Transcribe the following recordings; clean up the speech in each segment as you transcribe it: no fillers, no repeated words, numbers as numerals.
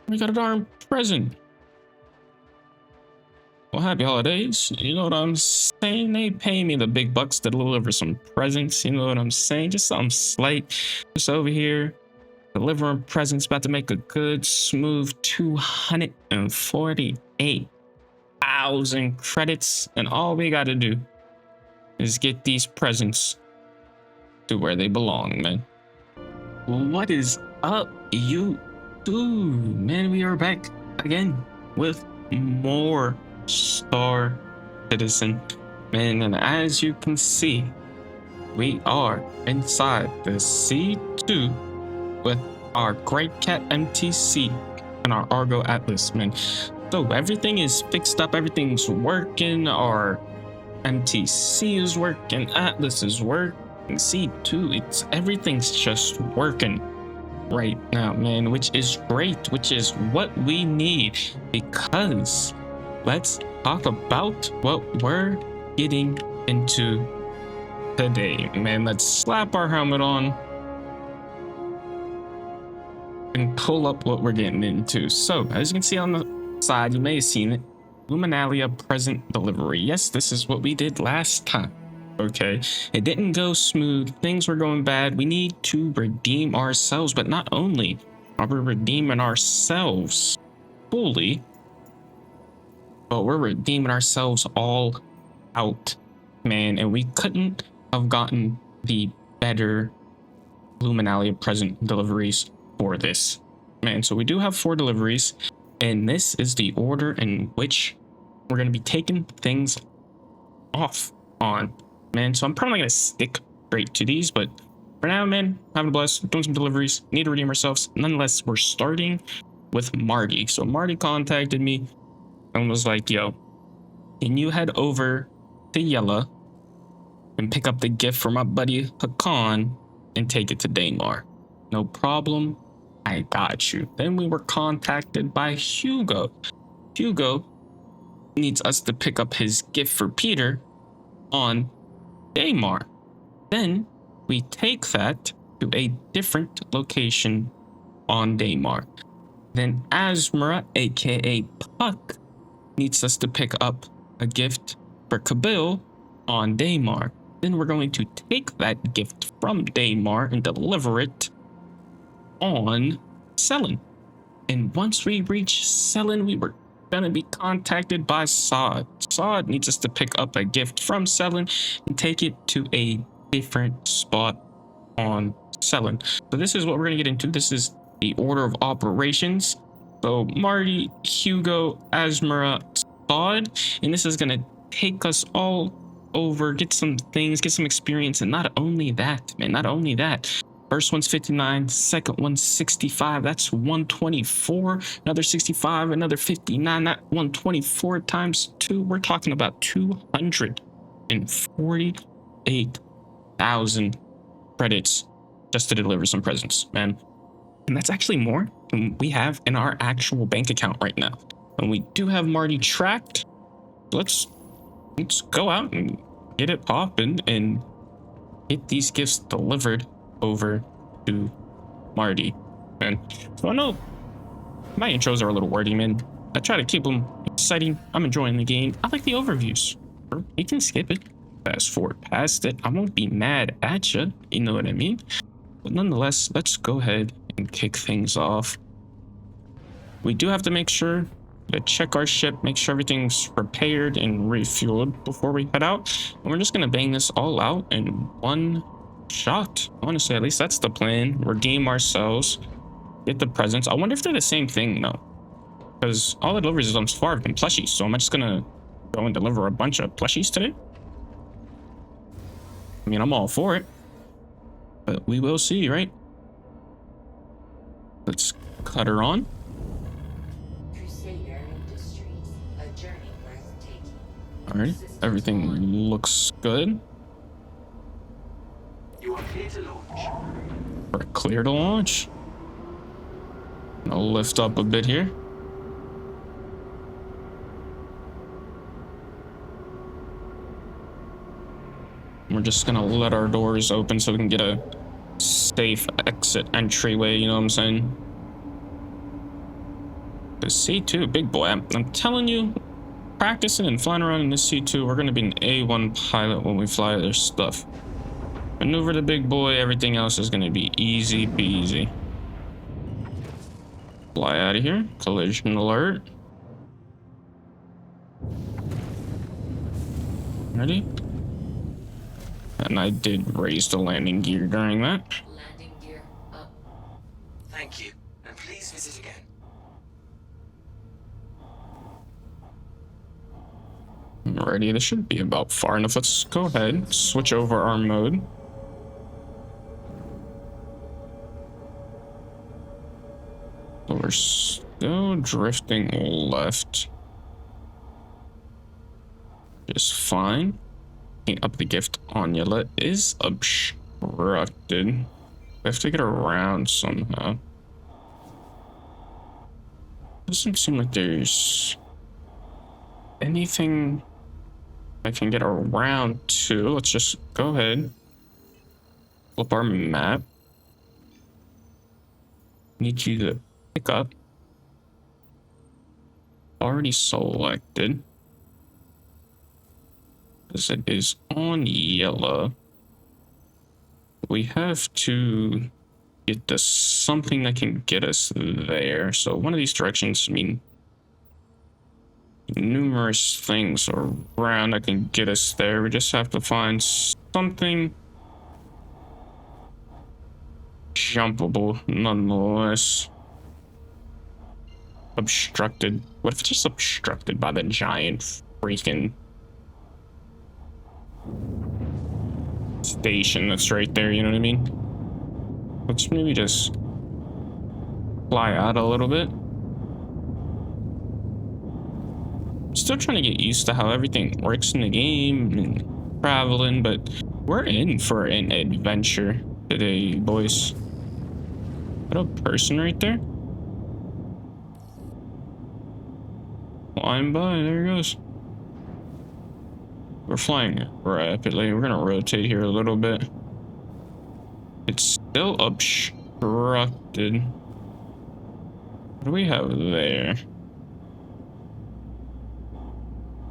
We got a darn present. Well, happy holidays. You know what I'm saying? They pay me the big bucks to deliver some presents. You know what I'm saying? Just something slight. Just over here, delivering presents. About to make a good, smooth 248,000 credits. And all we got to do is get these presents to where they belong, man. What is up, you dude? Man, we are back again with more Star Citizen, man, and as you can see, we are inside the C2 with our Great Cat MTC and our Argo Atlas, man. So everything is fixed up, everything's working. Our MTC is working, Atlas is working, C2, everything's just working right now, man, which is great, which is what we need, because let's talk about what we're getting into today, man. Let's slap our helmet on and pull up what we're getting into. So as you can see on the side, you may have seen it, Luminalia present delivery. Yes, this is what we did last time. Okay, it didn't go smooth, things were going bad. We need to redeem ourselves, but not only are we redeeming ourselves fully, but we're redeeming ourselves all out, man. And we couldn't have gotten the better Luminalia present deliveries for this, man. So we do have 4 deliveries, and this is the order in which we're going to be taking things off on, man. So I'm probably going to stick straight to these, but for now, man, having a blast, doing some deliveries, need to redeem ourselves. Nonetheless, we're starting with Marty. So Marty contacted me and was like, yo, can you head over to Yella and pick up the gift for my buddy Hakan and take it to Daymar? No problem, I got you. Then we were contacted by Hugo. Hugo needs us to pick up his gift for Peter on Daymar. Then we take that to a different location on Daymar. Then Asmara, aka Puck, needs us to pick up a gift for Kabil on Daymar. Then we're going to take that gift from Daymar and deliver it on Selen. And once we reach Selen, we were gonna be contacted by Saad. Saad needs us to pick up a gift from Selen and take it to a different spot on Selen. So this is what we're gonna get into. This is the order of operations. So Marty, Hugo, Asmara, Saad, and this is gonna take us all over, get some things, get some experience. And not only that, man, not only that, first one's 59, second one's 65, that's 124, another 65, another 59, that 124 times 2, we're talking about 248,000 credits just to deliver some presents, man. And that's actually more than we have in our actual bank account right now. And we do have Marty tracked. Let's go out and get it popping and get these gifts delivered over to Marty, man. So I know my intros are a little wordy, man. I try to keep them exciting. I'm enjoying the game. I like the overviews. You can skip it, fast forward past it. I won't be mad at you, you know what I mean? But nonetheless, let's go ahead and kick things off. We do have to make sure to check our ship, make sure everything's repaired and refueled before we head out. And we're just gonna bang this all out in one shot. Honestly, at least that's the plan. Redeem ourselves, get the presents. I wonder if they're the same thing though, because all the deliveries thus far have been plushies. So am I just gonna go and deliver a bunch of plushies today? I mean, I'm all for it, but we will see, right? Let's cut her on. All right, everything looks good. You are clear to launch. We're clear to launch. I'll lift up a bit here. We're just gonna let our doors open so we can get a safe exit entryway, you know what I'm saying? The C2, big boy. I'm telling you, practicing and flying around in this C2, we're going to be an A1 pilot when we fly their stuff. Maneuver the big boy, everything else is going to be easy peasy. Fly out of here. Collision alert. Ready? And I did raise the landing gear during that. Landing gear up. Thank you, and please visit again. Alrighty, this should be about far enough. Let's go ahead, switch over our mode. So we're still drifting left. Just fine. Up the gift Onula is obstructed. We have to get around somehow. Doesn't seem like there's anything I can get around to. Let's just go ahead. Flip our map. Need you to pick up. Already selected. Because it is on yellow. We have to get to something that can get us there. So one of these directions, I mean, numerous things around that can get us there. We just have to find something jumpable nonetheless. Obstructed. What if it's just obstructed by the giant freaking station that's right there, you know what I mean? Let's maybe just fly out a little bit. Still trying to get used to how everything works in the game and traveling, but we're in for an adventure today, boys. What a person right there. Flying by, there he goes. We're flying rapidly. We're gonna rotate here a little bit. It's still obstructed. What do we have there?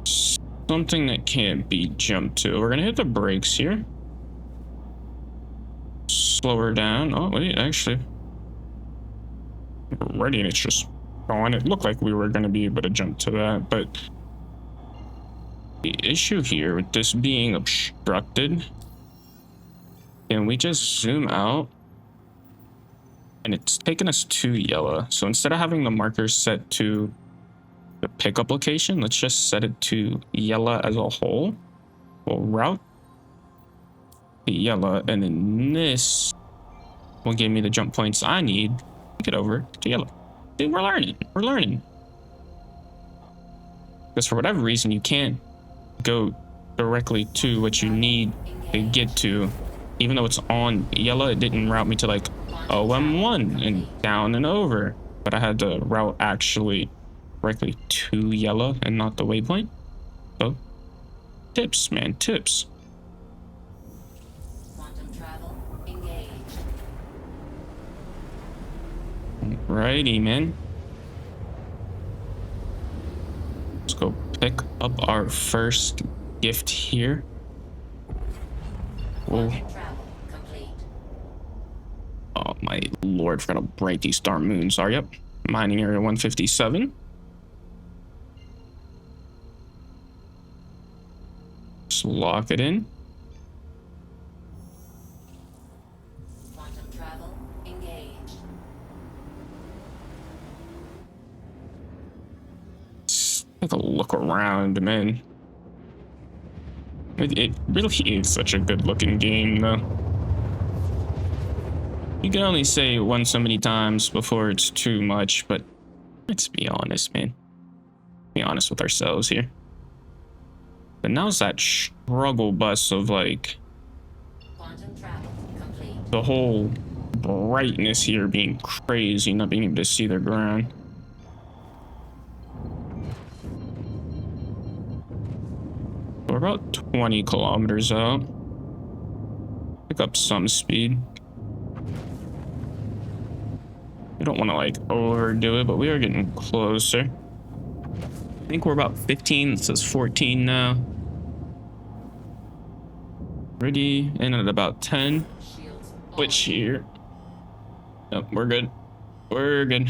Something that can't be jumped to. We're gonna hit the brakes here. Slow her down. Oh, wait, actually. Ready, and it's just going. It looked like we were gonna be able to jump to that, but the issue here with this being obstructed, and we just zoom out and it's taking us to yellow. So instead of having the marker set to the pickup location, let's just set it to yellow as a whole. We'll route to yellow, and then this will give me the jump points I need to get over to yellow. Dude, we're learning. Because for whatever reason, you can't go directly to what you need to get to. Even though it's on yellow, it didn't route me to like OM1 and down and over. But I had to route actually directly to yellow and not the waypoint. So, tips, man, tips. Quantum travel engaged. Alrighty, man. Let's go pick up our first gift here. Whoa. Travel complete. Oh my lord, forgot to break these darn moons. Are yep. Mining area 157. Just lock it in. Quantum travel engaged. Take a look around, man. It really is such a good looking game, though. You can only say one so many times before it's too much, but let's be honest, man. Be honest with ourselves here. But now's that struggle bus of like Quantum travel complete. the whole brightness here being crazy, not being able to see the ground. We're about 20 kilometers out. Pick up some speed. We don't want to like overdo it, but we are getting closer. I think we're about 15. It says 14 now. Ready in at about 10. Shields Switch here. Yep, we're good. We're good.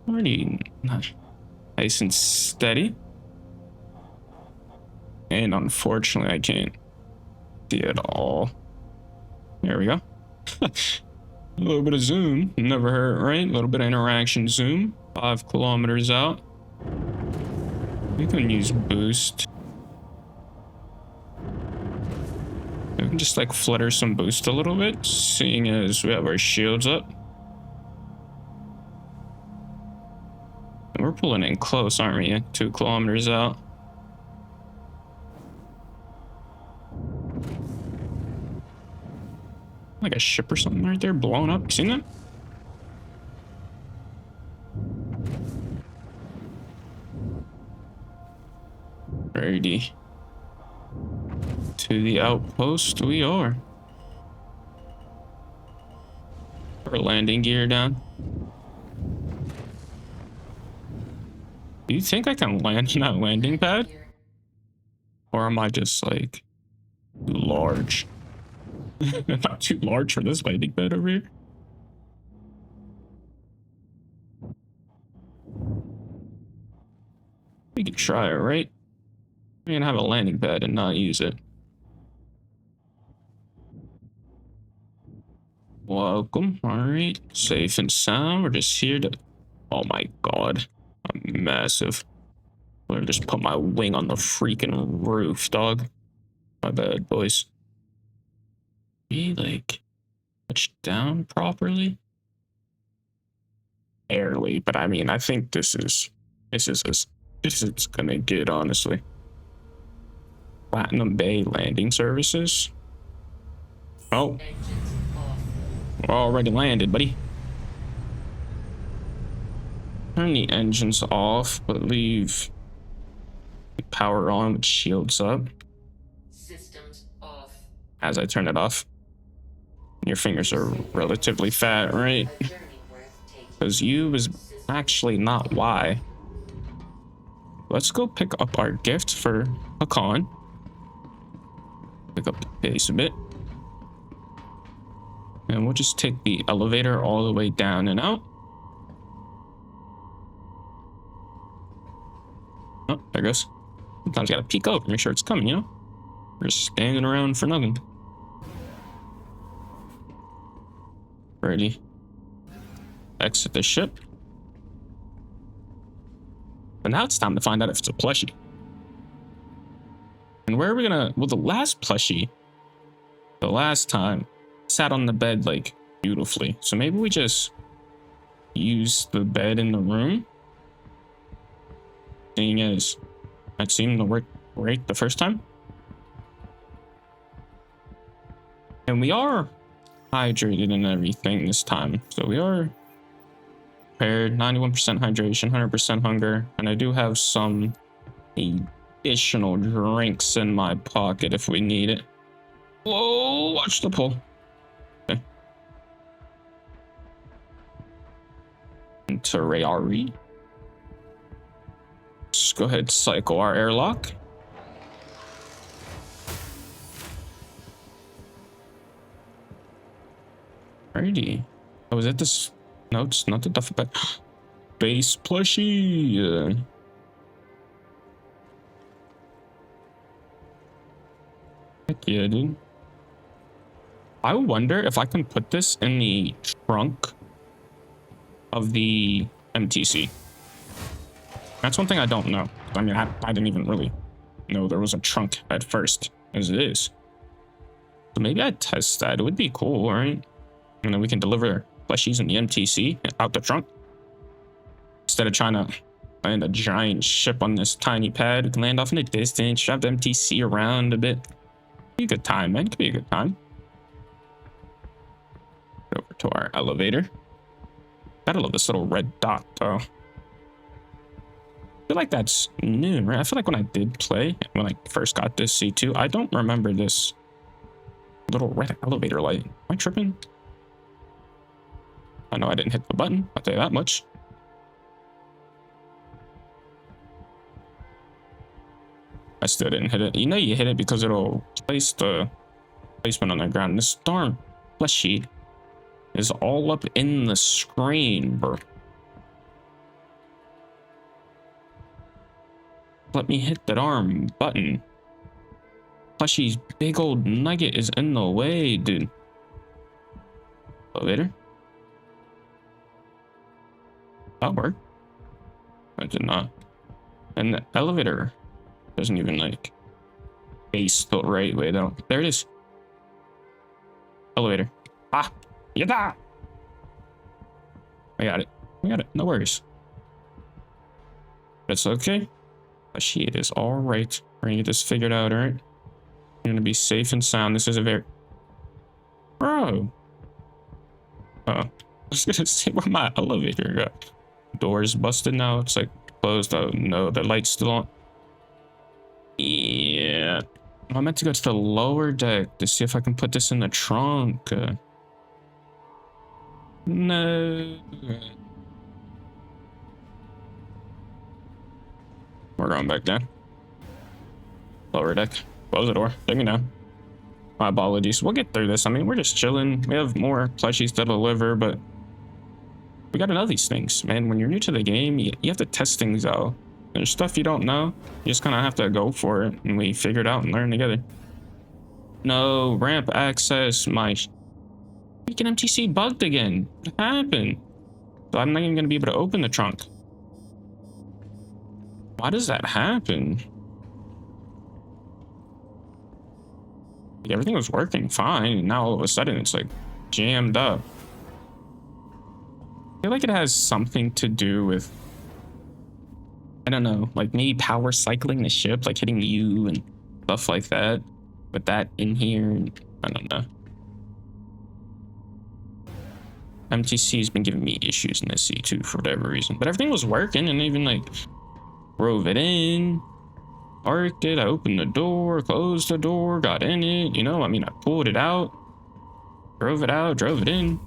Already nice and steady. And unfortunately, I can't see it all. There we go. A little bit of zoom. Never hurt, right? A little bit of interaction zoom. 5 kilometers out. We can use boost. We can just like flutter some boost a little bit, seeing as we have our shields up. And we're pulling in close, aren't we? 2 kilometers out. Like a ship or something right there blowing up. Seen that? Righty. To the outpost we are. Our landing gear down. Do you think I can land in that landing pad? here. Or am I just like too large? Not too large for this landing pad over here. We could try it, right? We're gonna have a landing pad and not use it. Welcome. Alright. Safe and sound. We're just here to... Oh my god. I'm massive. I'm gonna just put my wing on the freaking roof, dog. My bad, boys. We like touch down properly? Barely, but I mean, I think this is gonna get, honestly. Platinum Bay landing services. Oh, Engines off. we're already landed, buddy. Turn the engines off, but leave the power on with shields up Systems off. as I turn it off. Your fingers are relatively fat, right? A journey worth taking. Because U is actually not Y. Let's go pick up our gift for Hakan. Pick up the pace a bit. And we'll just take the elevator all the way down and out. Oh, there it goes. Sometimes you gotta peek out, make sure it's coming, you know? We're just standing around for nothing. Ready. Exit the ship. But now it's time to find out if it's a plushie. And where are we gonna... Well, the last plushie, the last time, sat on the bed, like, beautifully. So maybe we just use the bed in the room. Seeing as that seemed to work great the first time. And we are hydrated and everything this time. So we are prepared. 91% hydration, 100% hunger. And I do have some additional drinks in my pocket if we need it. Whoa, watch the pull. Okay. Into Rayari. Let's go ahead and cycle our airlock. Alrighty. Oh, is it this? No, it's not the duffel bag. Base plushie. Heck yeah, dude. I wonder if I can put this in the trunk of the MTC. That's one thing I don't know. I mean, I didn't even really know there was a trunk at first, as it is. So maybe I'd test that. It would be cool, right? And then we can deliver plushies in the MTC out the trunk. Instead of trying to land a giant ship on this tiny pad, we can land off in the distance, drive the MTC around a bit. Be a good time, man. Could be a good time. Over to our elevator. Gotta love this little red dot, though. I feel like that's new, right? I feel like when I did play, when I first got this C2, I don't remember this Little red elevator light. Am I tripping? I know I didn't hit the button. I'll tell you that much. I still didn't hit it. You know you hit it because it'll place the placement on the ground. This darn plushie is all up in the screen, bro. Let me hit that arm button. Plushie's big old nugget is in the way, dude. Elevator. That worked. I did not. And the elevator doesn't even like face the right way though. There it is. Elevator. Ah, yeah. I got it. I got it. No worries. It's okay. It is all right. We're gonna get this figured out. All right. You're gonna be safe and sound. This is a very bro. Oh, I was gonna see where my elevator got. Doors busted now. It's like closed. Oh no, the light's still on. Yeah. I meant to go to the lower deck to see if I can put this in the trunk. No. We're going back down. Lower deck. Close the door. Take me down. My apologies. We'll get through this. I mean, we're just chilling. We have more plushies to deliver, but we gotta know these things, man. When you're new to the game, you have to test things out. There's stuff you don't know. You just kind of have to go for it, and we figure it out and learn together. No ramp access. My freaking MTC bugged again. What happened? So I'm not even gonna be able to open the trunk. Why does that happen? Like, everything was working fine, and now all of a sudden it's like jammed up. I feel like it has something to do with, I don't know, like maybe power cycling the ship, like hitting you and stuff like that. With that in here, I don't know. MTC's been giving me issues in this C2 for whatever reason, but everything was working, and even like drove it in, arced it, I opened the door, closed the door, got in it, you know, I mean, I pulled it out, drove it in.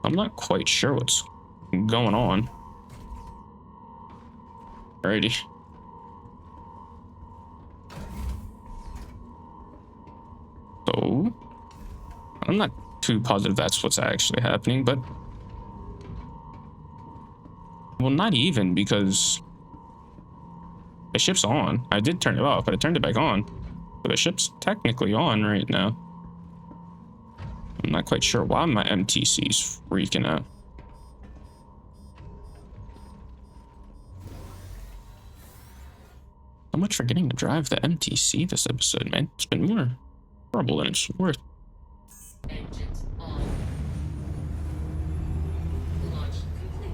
I'm not quite sure what's going on. Alrighty. So, I'm not too positive that's what's actually happening, but well, not even, because the ship's on. I did turn it off, but I turned it back on. But the ship's technically on right now. I'm not quite sure why my MTC's freaking out. So much for getting to drive the MTC this episode, man. It's been more horrible than it's worth. Engines on. Launch complete.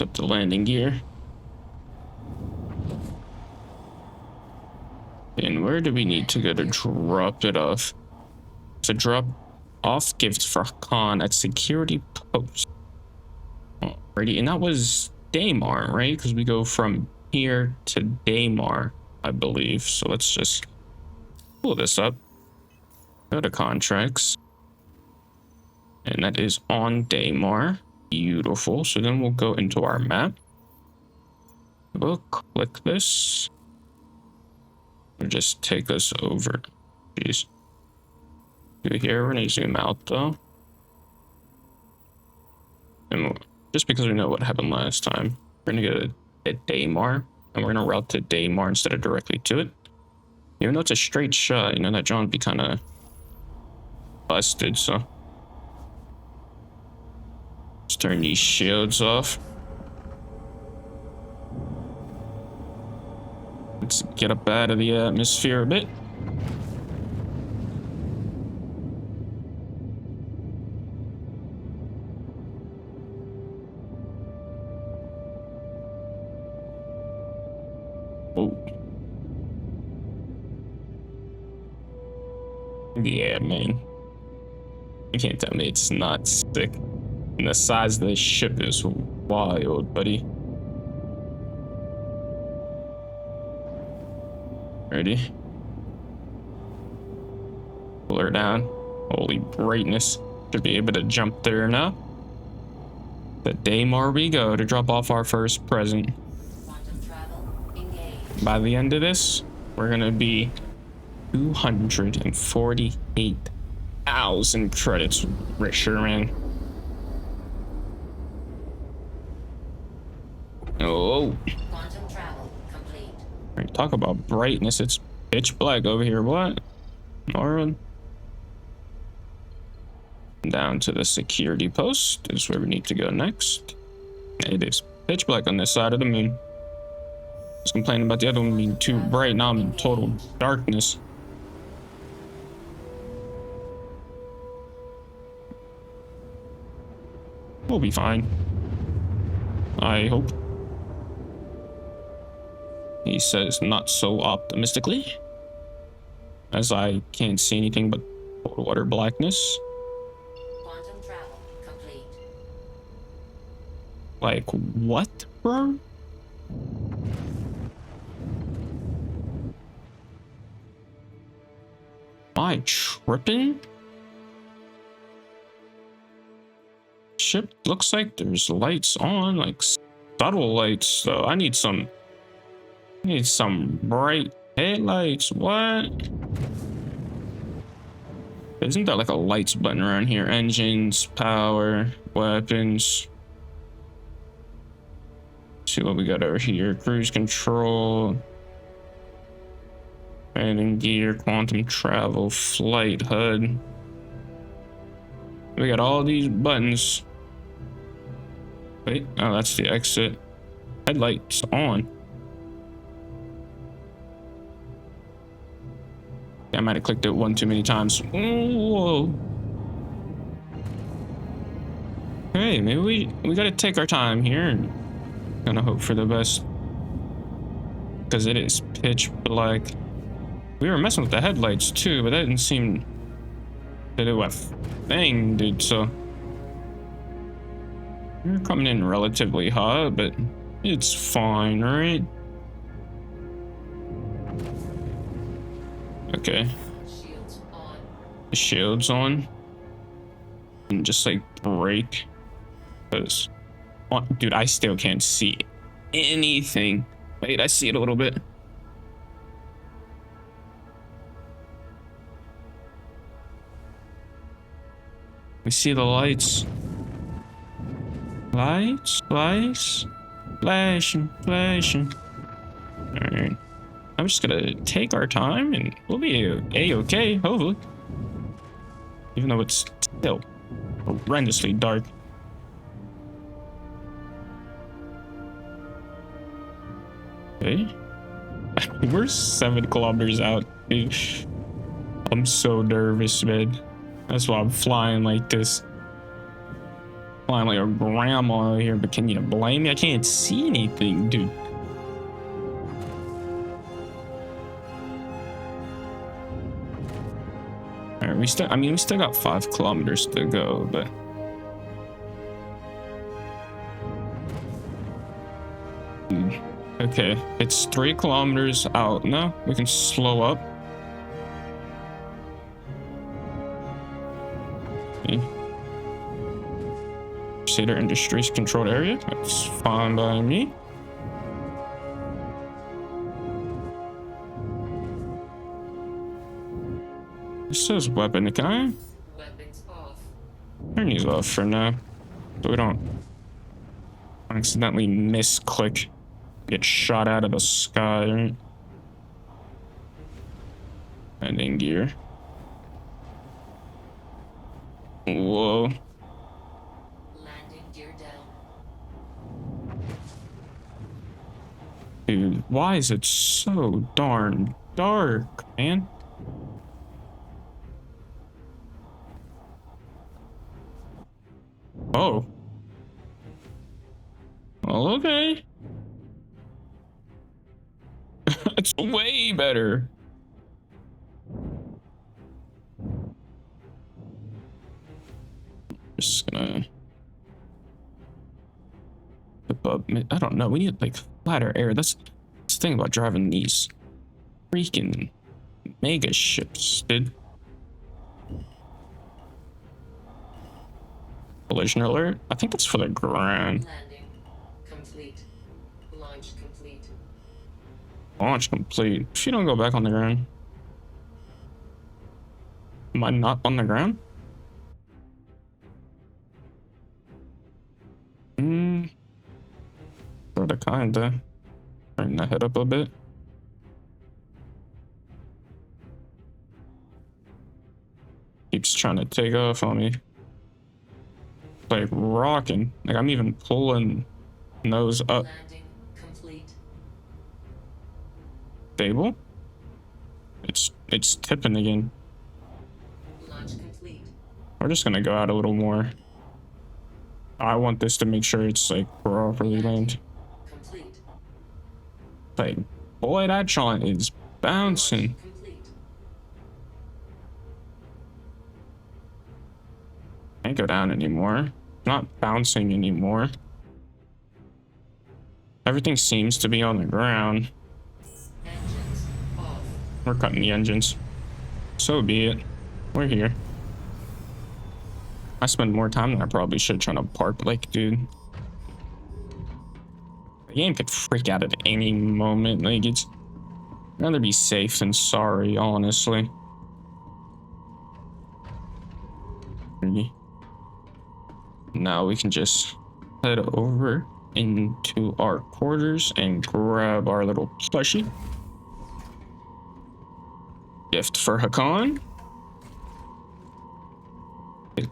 Up the landing gear. And where do we need to go to drop it off? To drop off gifts for Khan at security post. Alrighty, and that was Daymar, right? Because we go from here to Daymar, I believe. So let's just pull this up. Go to contracts. And that is on Daymar. Beautiful. So then we'll go into our map. We'll click this. It'll just take us over. Jeez. Here, we're gonna zoom out though. And just because we know what happened last time, we're gonna go to Daymar, and we're gonna route to Daymar instead of directly to it. Even though it's a straight shot, you know, that drone would be kind of busted, so. Let's turn these shields off. Let's get up out of the atmosphere a bit. Oh. Yeah, man. You can't tell me it's not sick. And the size of the ship is wild, buddy. Ready? Pull her down. Holy brightness. Should be able to jump there now. The day more we go to drop off our first present. Quantum travel engaged. By the end of this, we're gonna be 248,000 credits richer, man. Oh, Quantum travel complete. right, talk about brightness. It's pitch black over here. What? Alright. Down to the security post is where we need to go next. It is pitch black on this side of the moon. I was complaining about the other one being too bright. Now I'm in total darkness. We'll be fine. I hope. He says not so optimistically, as I can't see anything but total utter blackness. Quantum travel complete. Like, what, bro? Am I tripping? Ship looks like there's lights on, like subtle lights, so I need some bright headlights. What? Isn't there like a lights button around here? Engines, power, weapons. See what we got over here. Cruise control, landing gear, quantum travel, flight HUD. We got all these buttons. Wait, oh, that's the exit. Headlights on. I might have clicked it one too many times. Whoa. Hey, maybe we gotta take our time here and gonna hope for the best, because it is pitch black. We were messing with the headlights too, but that didn't seem to do a thing, dude. So we're coming in relatively hot, but it's fine, right? Okay, Shields on. the shield's on, and just like brake, because, dude, I still can't see anything. Wait, I see it a little bit. We see the lights. Lights, flashing. All right. I'm just gonna take our time and we'll be a-okay, hopefully. Even though it's still horrendously dark. Okay. We're 7 kilometers out, dude. I'm so nervous, man. That's why I'm flying like this. Flying like a grandma here, but can you blame me? I can't see anything, dude. Alright, we still got 5 kilometers to go, but okay, it's 3 kilometers out now. We can slow up. Okay. Cedar Industries controlled area. That's fine by me. It says weapon. Can I Weapons off. turn these off for now, so we don't accidentally misclick, get shot out of the sky, right? And in gear. Whoa. Landing gear down. Dude, why is it so darn dark, man? Oh. Well, okay. It's way better. Just gonna I don't know. We need like flatter air. That's the thing about driving these freaking mega ships, dude. Collision alert. I think that's for the ground. Landing complete. Launch complete. Launch complete. If you don't go back on the ground. Am I not on the ground? Sorta kinda. Turn the head up a bit. Keeps trying to take off on me. Like rocking. Like I'm even pulling nose up. Landing complete. Stable. It's tipping again. Launch complete. We're just gonna go out a little more. I want this to make sure it's like properly landed. Complete. Like, boy, that Sean is bouncing. Launch complete. Can't go down anymore. Not bouncing anymore. Everything seems to be on the ground. Engines off. We're cutting the engines. So be it. We're here. I spend more time than I probably should trying to park. Like, dude, the game could freak out at any moment. Like, it's I'd rather be safe than sorry, honestly. Now we can just head over into our quarters and grab our little plushie. Gift for Hakan.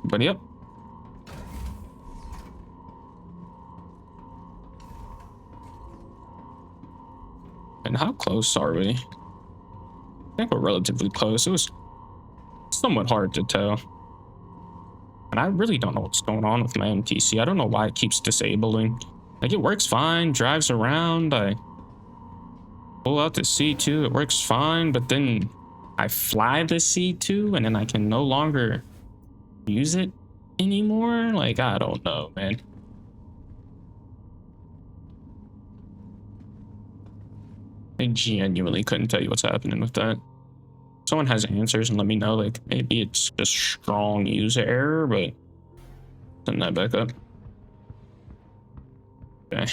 Buddy up. And how close are we? I think we're relatively close. It was somewhat hard to tell. And I really don't know what's going on with my MTC. I don't know why it keeps disabling. Like, it works fine, drives around. I pull out the C2, it works fine, but then I fly the C2 and then I can no longer use it anymore. Like, I don't know, man. I genuinely couldn't tell you what's happening with that. Someone has answers and let me know. Like, maybe it's just strong user error, but send that back up. Okay.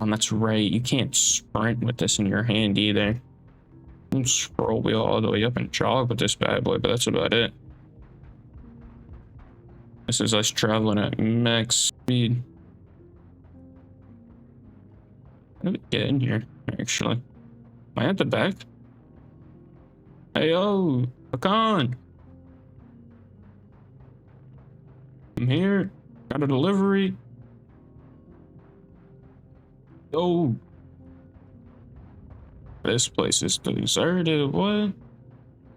And that's right, you can't sprint with this in your hand either. You can scroll wheel all the way up and jog with this bad boy, but that's about it. This is us traveling at max speed. How do we get in here, actually? Am I at the back? Hey, yo, Hakan. I'm here. Got a delivery. Yo. This place is deserted. What?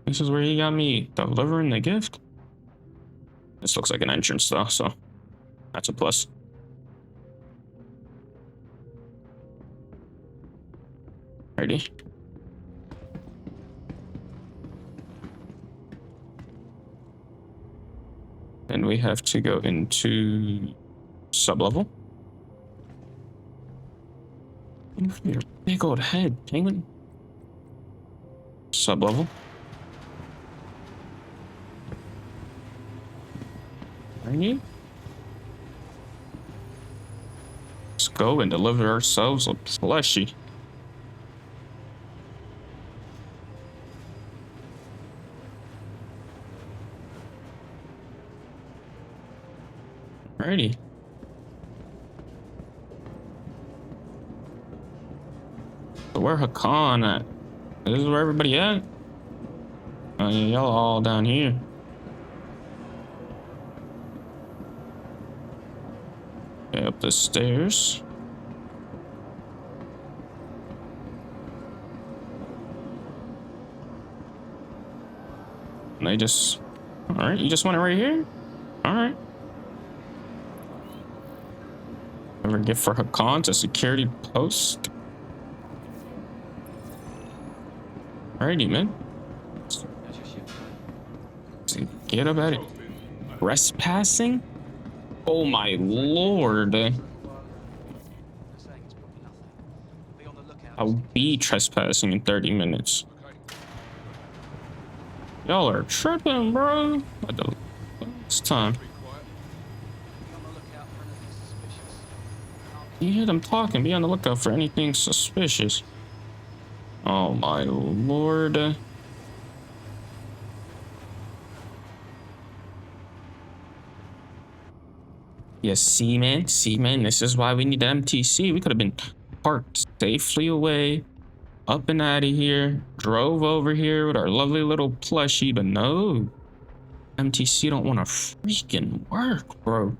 This is where he got me delivering the gift? This looks like an entrance though, so that's a plus. Ready? And we have to go into sub-level. Your big old head, penguin. Sub-level. Ready? Let's go and deliver ourselves a plushie. Alrighty. So where Hakan at? This is where everybody at? Oh yeah, y'all all down here. Okay, up the stairs. And they just... Alright, you just want it right here? Alright. Ever gift for Hakan to security post? Alrighty, man. Get about it. Trespassing? Oh my lord. I'll be trespassing in 30 minutes. Y'all are tripping, bro. It's time. You hear them talking. Be on the lookout for anything suspicious. Oh my lord. Yeah, see, man. See, man. This is why we need the MTC. We could have been parked safely away, up and out of here, drove over here with our lovely little plushie, but no. MTC don't want to freaking work, bro.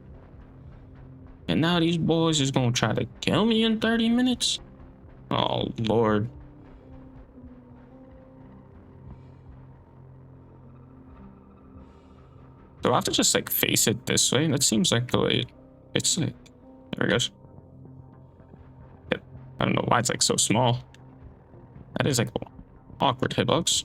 And now these boys is gonna try to kill me in 30 minutes? Oh, Lord. Do I have to just like face it this way? That seems like the way it's like. There it goes. Yep. I don't know why it's like so small. That is like awkward hitbox.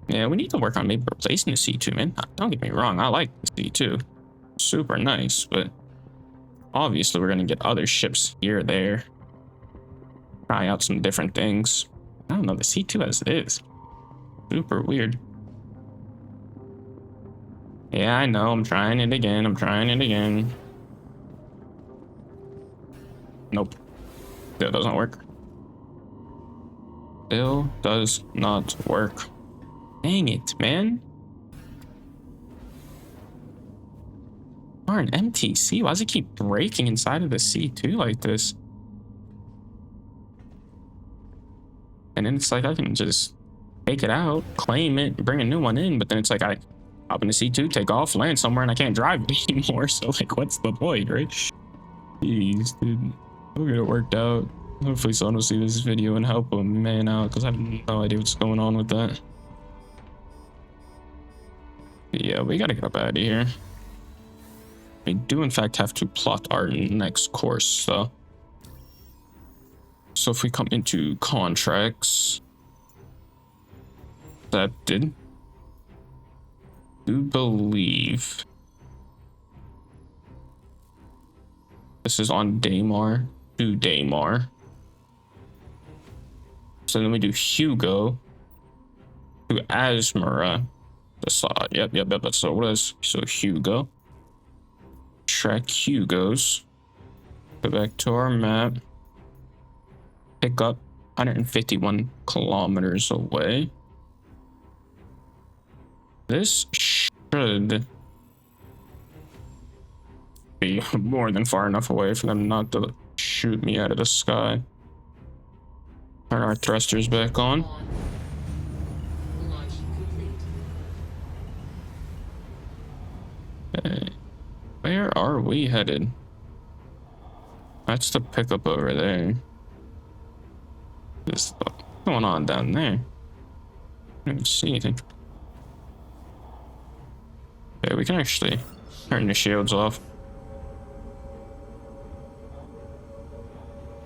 Yeah, we need to work on maybe replacing the C2, man. Don't get me wrong, I like the C2. Super nice, but obviously we're gonna get other ships here or there. Try out some different things. I don't know, the C2 as it is. Super weird. Yeah, I know, I'm trying it again, Nope. Still doesn't work. Still does not work. Dang it, man. Darn, MTC, why does it keep breaking inside of the C2 like this? And then it's like I can just take it out, claim it, bring a new one in, but then it's like I hop in the C2, take off, land somewhere, and I can't drive it anymore. So like, what's the point, right? Jeez, dude. We'll get it worked out. Hopefully someone will see this video and help a man out, because I have no idea what's going on with that. But yeah, we gotta get up out of here. We do in fact have to plot our next course, so if we come into contracts, that did. Do believe this is on Daymar to Daymar. So then we do Hugo to Asmara. Yep, that's what it was. So Hugo. Track Hugos. Go back to our map. Pick up 151 kilometers away. This should be more than far enough away for them not to shoot me out of the sky. Turn our thrusters back on. Launch complete. Okay. Where are we headed? That's the pickup over there. What's going on down there? I don't see anything. Okay, we can actually turn the shields off.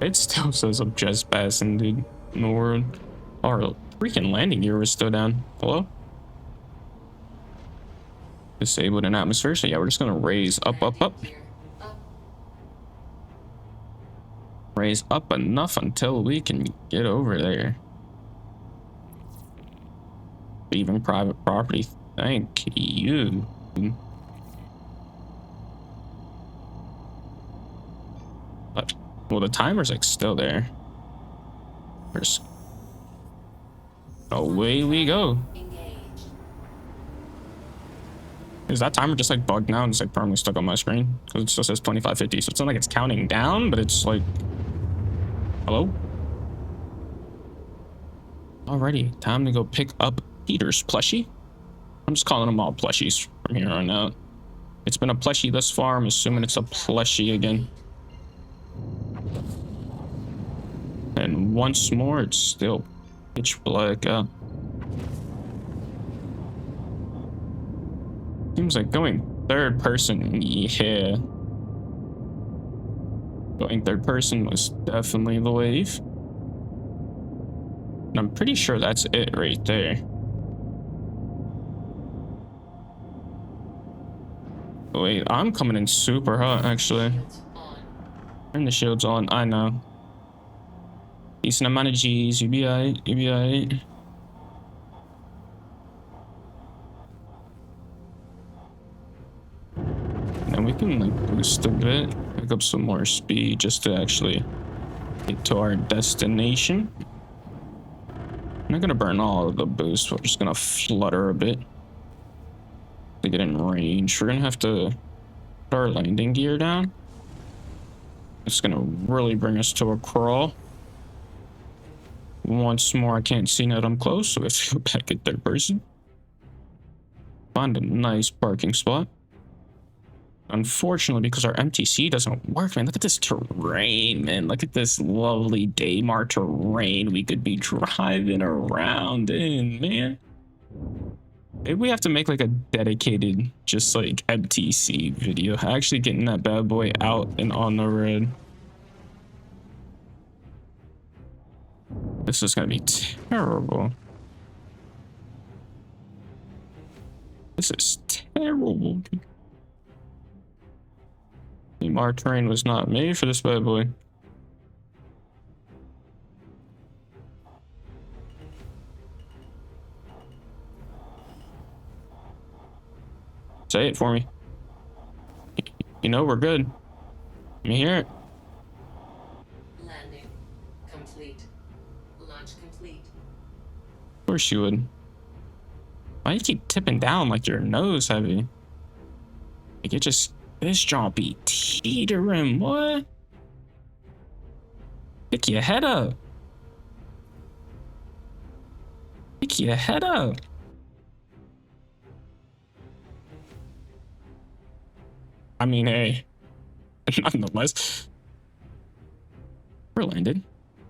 It still says I'm just passing, dude, in the world. Our freaking landing gear was still down. Hello? Disabled in atmosphere, so yeah, we're just gonna raise up. Raise up enough until we can get over there. Leaving private property, thank you. But, well, the timer's like still there. Just away we go. Is that timer just like bugged now and it's like permanently stuck on my screen? Because it still says 2550, so it's not like it's counting down, but it's like, hello? Alrighty, time to go pick up Peter's plushie. I'm just calling them all plushies from here on out. It's been a plushie thus far. I'm assuming it's a plushie again. And once more, it's still pitch black out. Seems like going third person, yeah. Going third person was definitely the wave. And I'm pretty sure that's it right there. Wait, I'm coming in super hot, actually. Turn the shields on, I know. Decent amount of G's, you be alright, And we can like boost a bit, pick up some more speed just to actually get to our destination. I'm not gonna burn all of the boost, we're just gonna flutter a bit to get in range. We're gonna have to put our landing gear down. It's gonna really bring us to a crawl. Once more, I can't see now that I'm close, so let's go back at third person. Find a nice parking spot. Unfortunately, because our MTC doesn't work, man, look at this terrain, man. Look at this lovely Daymar terrain we could be driving around in, man. Maybe we have to make like a dedicated, just like MTC video. Actually getting that bad boy out and on the road. This is gonna be terrible. This is terrible. Our terrain was not made for this bad boy. Say it for me. You know we're good. Let me hear it. Landing complete. Launch complete. Of course you would. Why do you keep tipping down like your nose heavy? Like it just, this jaw be teetering, what? Pick your head up. Pick your head up. I mean, hey, nonetheless, we're landed.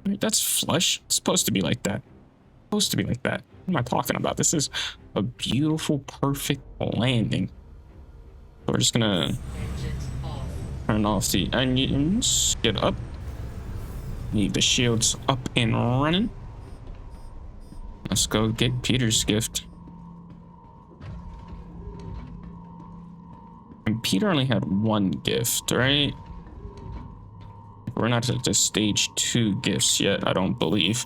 That's flush. It's supposed to be like that. Supposed to be like that. What am I talking about? This is a beautiful, perfect landing. We're just gonna Engines off. turn off the engines. Get up. Need the shields up and running. Let's go get Peter's gift. And Peter only had one gift, right? We're not at the stage 2 gifts yet, I don't believe.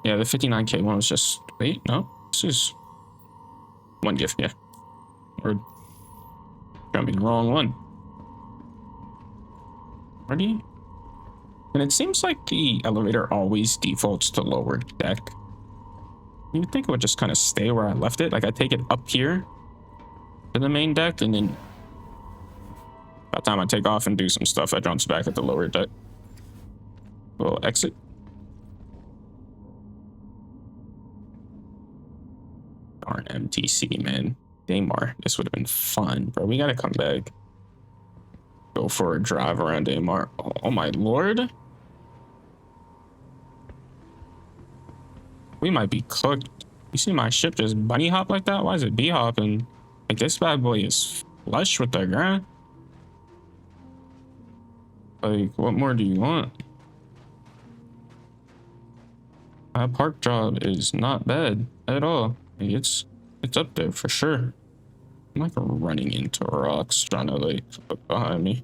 Yeah, the 59k one was just, wait, no, this is one gift, yeah. We're gonna be the wrong one. Ready? And it seems like the elevator always defaults to lower deck. You would think it would just kind of stay where I left it. Like I take it up here to the main deck, and then by the time I take off and do some stuff, it jumps back at the lower deck. We'll exit. Darn MTC, man. Daymar, this would have been fun, bro. We gotta come back. Go for a drive around Daymar. Oh my lord. We might be cooked. You see my ship just bunny hop like that? Why is it bee hopping? Like this bad boy is flush with the ground. Like, what more do you want? My park job is not bad at all. Like, it's up there for sure. I'm like running into rocks trying to like look behind me.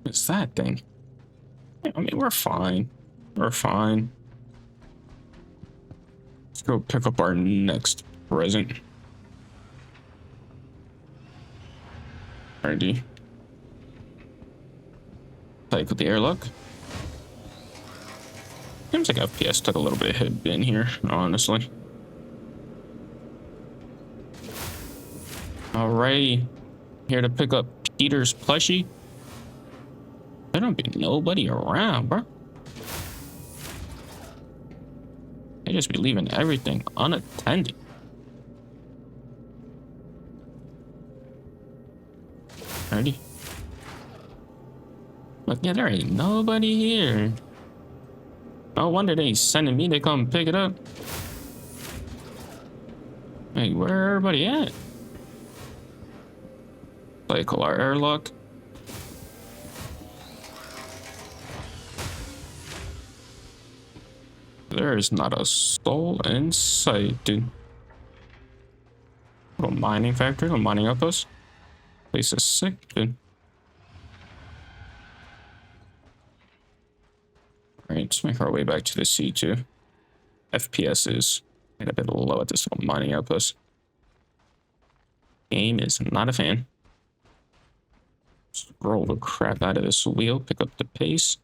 What's that thing? Yeah, I mean, we're fine. We're fine. Let's go pick up our next present. Alrighty. Like with the airlock. Seems like FPS took a little bit of hit in here, honestly. Alrighty. Here to pick up Peter's plushie. There don't be nobody around, bro. They just be leaving everything unattended. Alrighty. Look, yeah, there ain't nobody here. No wonder they sending me to come pick it up. Hey, where everybody at? Like our airlock. There is not a soul in sight, dude. Little mining factory, little mining outpost. Place is sick, dude. Alright, let's make our way back to the C2. FPS is a bit low at this little mining outpost. Game is not a fan. Just roll the crap out of this wheel, pick up the pace.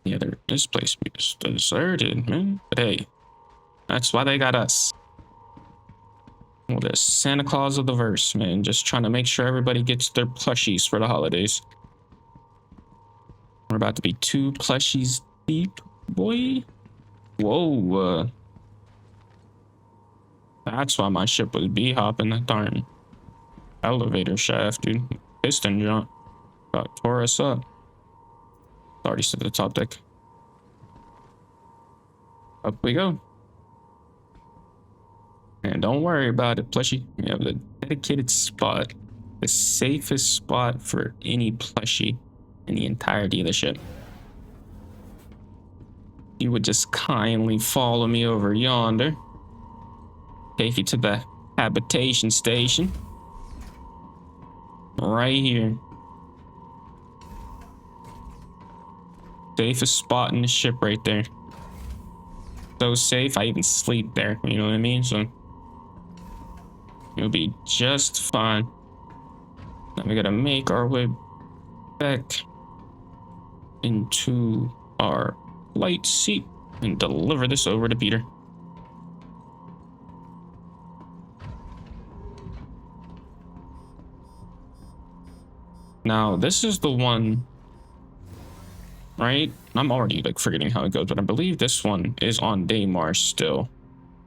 Yeah, this place is deserted, man. But hey, that's why they got us. Well, the Santa Claus of the verse, man. Just trying to make sure everybody gets their plushies for the holidays. We're about to be 2 plushies deep, boy. Whoa. That's why my ship was bee-hopping that darn elevator shaft, dude. Piston jump. About tore us up. Already to the top deck. Up we go. And don't worry about it, plushie. We have the dedicated spot. The safest spot for any plushie in the entirety of the ship. You would just kindly follow me over yonder. Take you to the habitation station. Right here. Safest spot in the ship right there. So safe, I even sleep there. You know what I mean? So you'll be just fine. Now we gotta make our way back into our flight seat and deliver this over to Peter. Now, this is the one, right? I'm already like forgetting how it goes, but I believe this one is on Daymar still.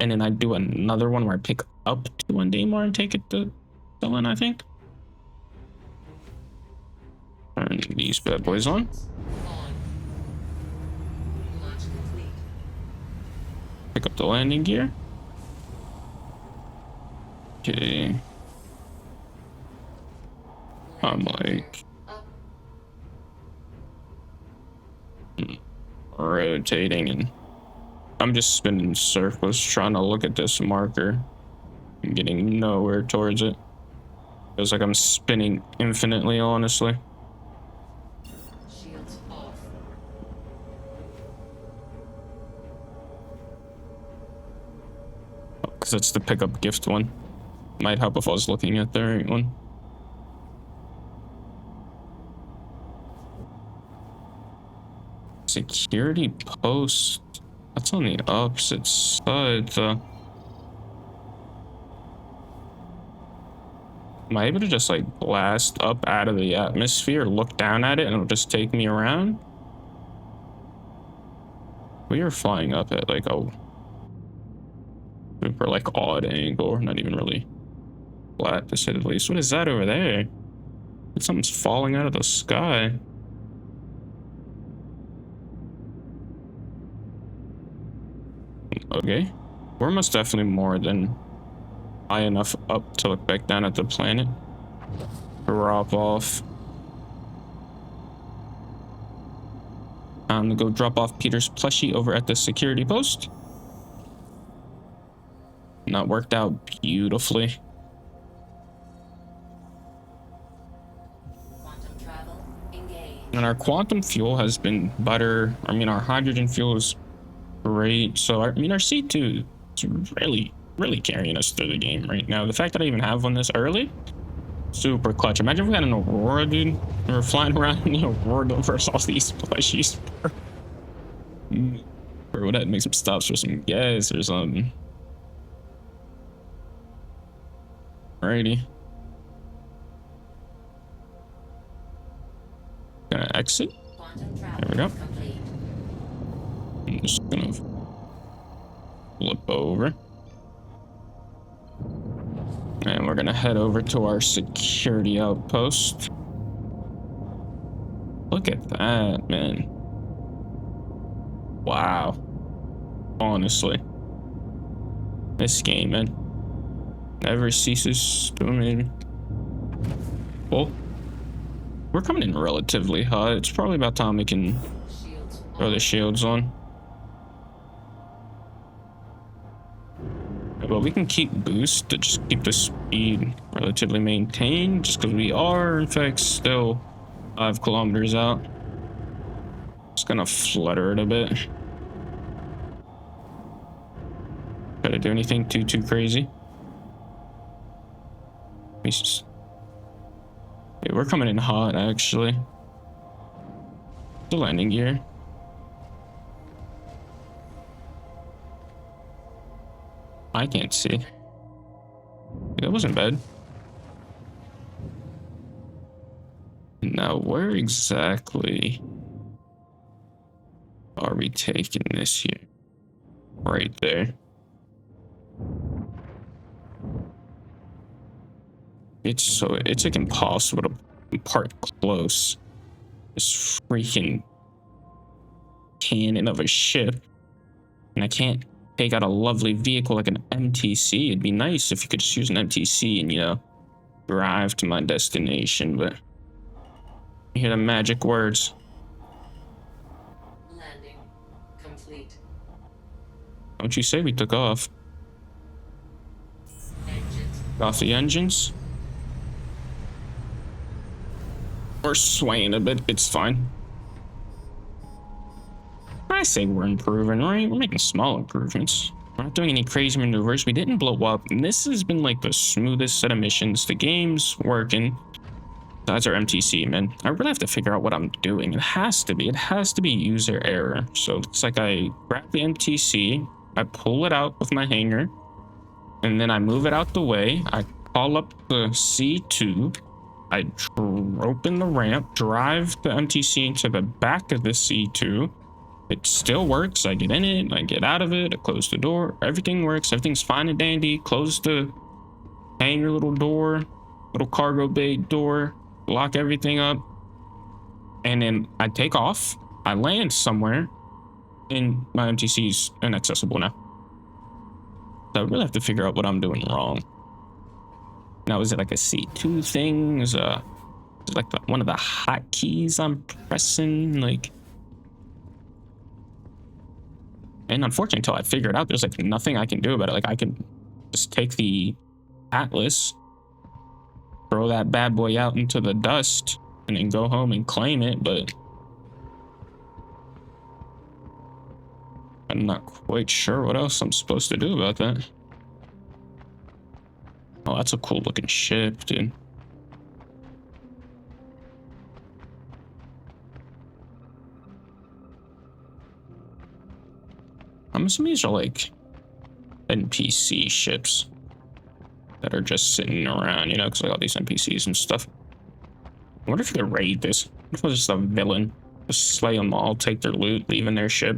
And then I do another one where I pick up to on Daymar and take it to Dylan, I think. Turn these bad boys on. Launch complete. Pick up the landing gear. Okay. I'm like Up. rotating and I'm just spinning circles trying to look at this marker and getting nowhere towards it. Feels like I'm spinning infinitely, honestly. Shields off. Because it's the pickup gift one. Might help if I was looking at the right one. Security post. That's on the opposite side, though. Am I able to just like blast up out of the atmosphere, look down at it, and it'll just take me around? We are flying up at like a super like odd angle, not even really flat to say the least. What is that over there? Something's falling out of the sky. Okay, we're most definitely more than high enough up to look back down at the planet. Drop off. Time to go drop off Peter's plushie over at the security post. And that worked out beautifully. Quantum travel engaged. And our quantum fuel has been better. I mean, our hydrogen fuel is great. So, I mean, our C2 is really carrying us through the game right now. The fact that I even have one this early, super clutch. Imagine if we had an Aurora, dude. We were flying around in the Aurora versus all these plushies. Or would that make some stops for some gas or something? Alrighty. Gonna exit. Quantum travel There we go. complete. I'm just gonna flip over. And we're gonna head over to our security outpost. Look at that, man. Wow. Honestly. This game, man, never ceases to amaze me. Well, we're coming in relatively high. It's probably about time we can Shields throw the shields on. Well, we can keep boost to just keep the speed relatively maintained, just because we are, in fact, still 5 kilometers out. Just gonna flutter it a bit. Gotta do anything too crazy. Okay, we're coming in hot, actually. The landing gear. I can't see. That wasn't bad. Now, where exactly are we taking this here? Right there. It's like impossible to park close. This freaking cannon of a ship. And I can't take out a lovely vehicle like an MTC. It'd be nice if you could just use an MTC and, you know, drive to my destination, but you hear the magic words. Landing complete. Don't you say we took off? Engines. Off the engines? We're swaying a bit, it's fine. I say we're improving, right? We're making small improvements. We're not doing any crazy maneuvers. We didn't blow up, and this has been like the smoothest set of missions. The game's working. That's our MTC, man. I really have to figure out what I'm doing. It has to be user error. So it's like I grab the MTC, I pull it out with my hanger, and then I move it out the way. I call up the C2. I open the ramp, drive the MTC into the back of the C2. It still works. I get in it, I get out of it, I close the door. Everything works. Everything's fine and dandy. Close the hangar little door, little cargo bay door, lock everything up. And then I take off. I land somewhere, and my MTC's inaccessible now. So I really have to figure out what I'm doing wrong. Now, is it like a C2 thing? Is it like one of the hotkeys I'm pressing? Like, and unfortunately, until I figure it out, there's like nothing I can do about it. Like, I could just take the Atlas, throw that bad boy out into the dust, and then go home and claim it, but I'm not quite sure what else I'm supposed to do about that. Oh, that's a cool looking ship, dude. I'm assuming these are like NPC ships that are just sitting around, you know, because like all these NPCs and stuff. I wonder if you could raid this. What if it was just a villain? Just slay them all, take their loot, leave in their ship.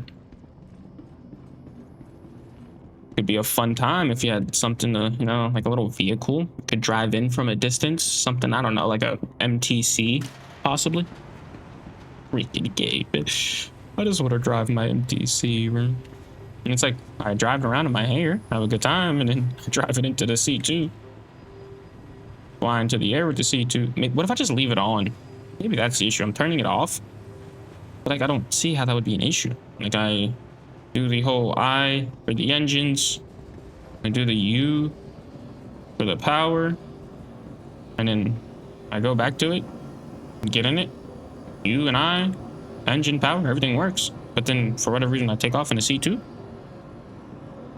Could be a fun time if you had something to, you know, like a little vehicle. You could drive in from a distance. Something, I don't know, like a MTC, possibly. Freaking gay, bitch. I just want to drive my MTC, man. And it's like, I drive around in my hair, have a good time, and then I drive it into the C2. Fly into the air with the C2. I mean, what if I just leave it on? Maybe that's the issue. I'm turning it off. But like, I don't see how that would be an issue. Like, I do the whole I for the engines. I do the U for the power. And then I go back to it, get in it. U and I, engine power, everything works. But then for whatever reason, I take off in the C2.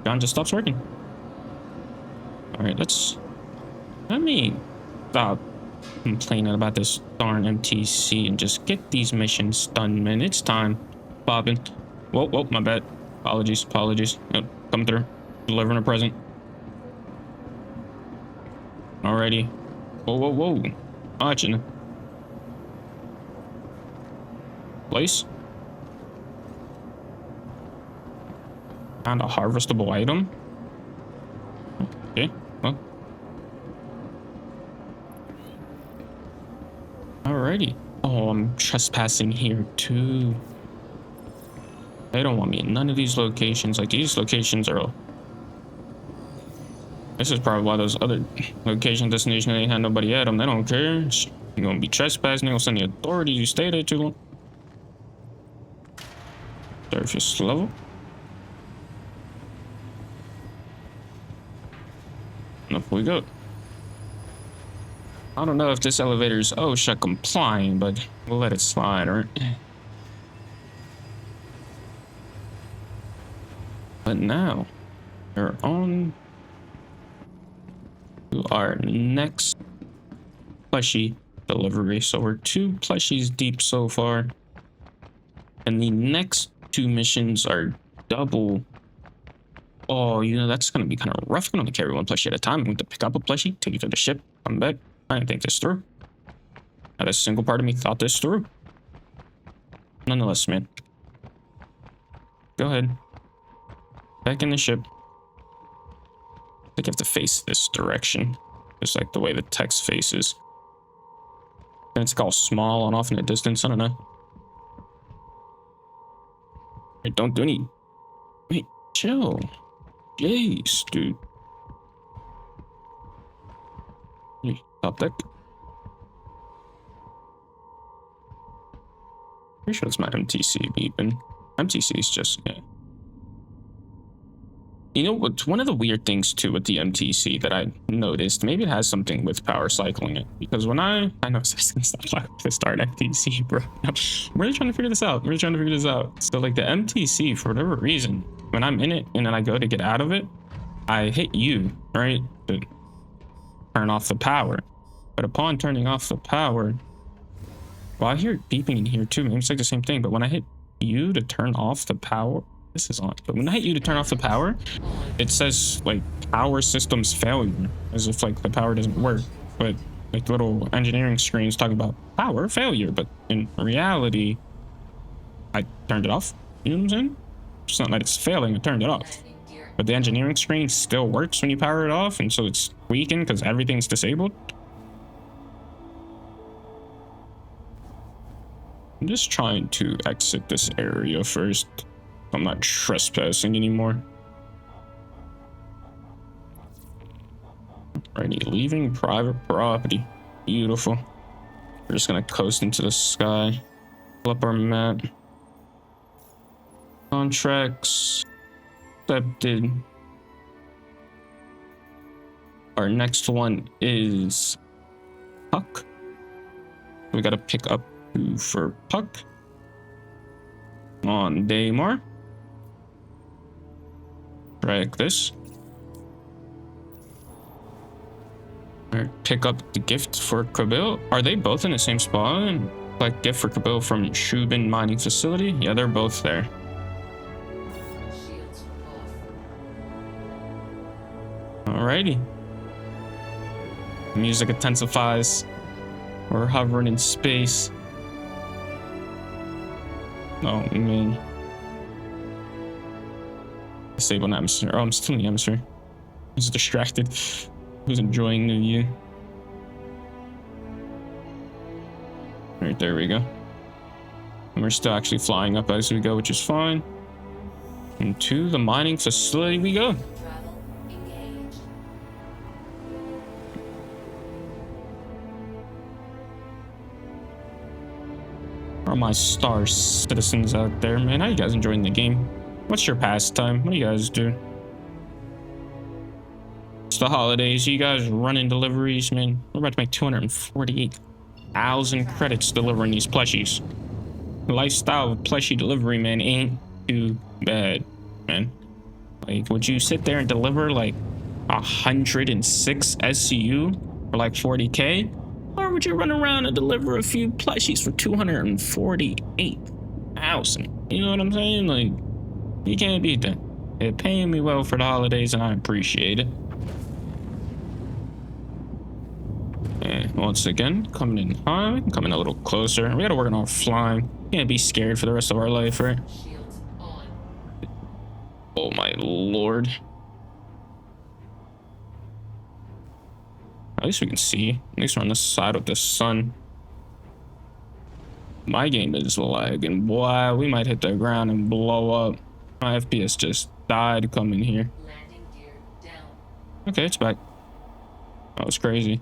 Gun just stops working. All right, let me stop complaining about this darn MTC and just get these missions done, man. It's time. Bobbing. Whoa, my bad. Apologies. Yep, come through. Delivering a present. Alrighty. Whoa. Watching. Place. Found a harvestable item. Okay, well. Alrighty. Oh, I'm trespassing here too. They don't want me in none of these locations. Like, these locations are... This is probably why those other location destinations ain't had nobody at them. They don't care. You're gonna be trespassing. They're gonna send the authorities. You stay there too long. Surface level. Up we go. I don't know if this elevator is OSHA compliant, but we'll let it slide, alright? But now, We're on to our next plushie delivery. So we're 2 plushies deep so far. And the next 2 missions are double. Oh, you know, that's going to be kind of rough. I'm going to carry 1 plushie at a time. I'm going to pick up a plushie, take it to the ship, come back. I didn't think this through. Not a single part of me thought this through. Nonetheless, man. Go ahead. Back in the ship. I think I have to face this direction. Just like the way the text faces. And it's called small on off in the distance. I don't know. Wait, don't do any. Wait, chill. Jeez, dude. Hey, top deck. Pretty sure it's my MTC beeping. MTC is just, yeah. You know what's one of the weird things too with the MTC that I noticed? Maybe it has something with power cycling it. Because when I know it's gonna stop like to start MTC, bro. I'm really trying to figure this out. So like the MTC, for whatever reason, when I'm in it and then I go to get out of it, I hit U, right? To turn off the power. But upon turning off the power, well, I hear it beeping in here too. Maybe it's like the same thing. But when I hit U to turn off the power, this is on. But when I hit U to turn off the power, it says like power systems failure, as if like the power doesn't work. But like little engineering screens talking about power failure. But in reality, I turned it off. You know what I'm saying? It's not that it's failing. I turned it off. But the engineering screen still works when you power it off, and so it's weakened because everything's disabled. I'm just trying to exit this area first. I'm not trespassing anymore. Alrighty, leaving private property. Beautiful. We're just gonna coast into the sky. Pull up our map. Contracts accepted. Our next one is Puck. We gotta pick up 2 for Puck on Daymar. Drag this. Or pick up the gift for Kabil. Are they both in the same spot? Like gift for Kabil from Shubin mining facility? Yeah, they're both there. Alrighty. Music intensifies. We're hovering in space. Oh man. Disable an atmosphere. Oh, I'm still in the atmosphere. Who's distracted? Who's enjoying the view? Alright, there we go. And we're still actually flying up as we go, which is fine. And to the mining facility we go. Are my star citizens out there, man? How you guys enjoying the game? What's your pastime? What do you guys do? It's the holidays. You guys running deliveries, man. We're about to make 248,000 credits delivering these plushies. The lifestyle of plushie delivery, man, ain't too bad, man. Like, would you sit there and deliver like 106 SCU for like 40K? Or would you run around and deliver a few plushies for 248,000? You know what I'm saying? Like, you can't beat that. They're paying me well for the holidays, and I appreciate it. And once again, coming in high, coming a little closer. We gotta work on our flying. Can't be scared for the rest of our life, right? Oh my lord. At least we can see. At least we're on the side of the sun. My game is lagging. Boy, we might hit the ground and blow up. My FPS just died coming here. Okay, it's back. That was crazy.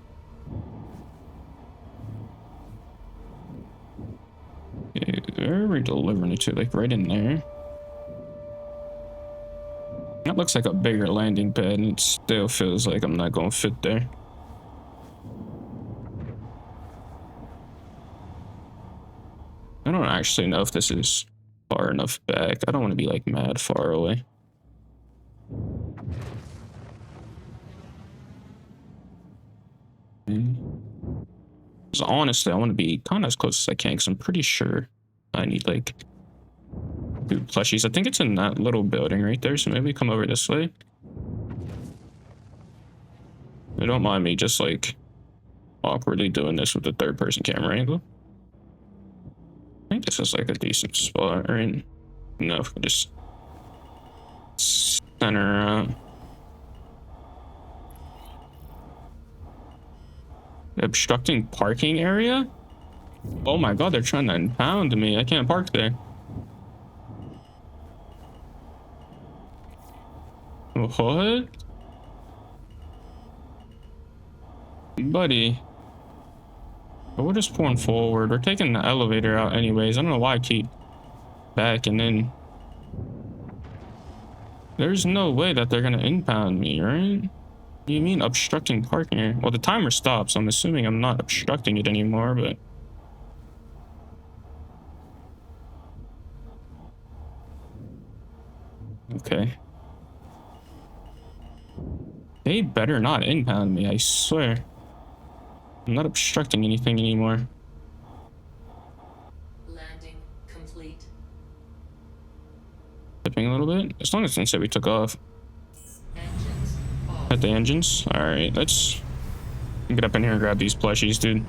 Okay, where are we delivering it to? Like right in there. That looks like a bigger landing pad, and it still feels like I'm not gonna fit there. I don't actually know if this is far enough back. I don't want to be like mad far away. So honestly, I want to be kind of as close as I can because I'm pretty sure I need like 2 plushies. I think it's in that little building right there. So maybe come over this way. Don't mind me just like awkwardly doing this with the 3rd-person camera angle. I think this is like a decent spot, right? No, if we just center out. Obstructing parking area? Oh my god, they're trying to impound me. I can't park there. What? Buddy. But we're just pulling forward. We're taking the elevator out anyways. I don't know why I keep backing in. There's no way that they're gonna impound me, right? You mean obstructing parking area? Well, the timer stops, so I'm assuming I'm not obstructing it anymore, but... Okay. They better not impound me, I swear. I'm not obstructing anything anymore. Landing complete. Tipping a little bit? As long as it said we took off. Engines off. At the engines? Alright, let's get up in here and grab these plushies, dude.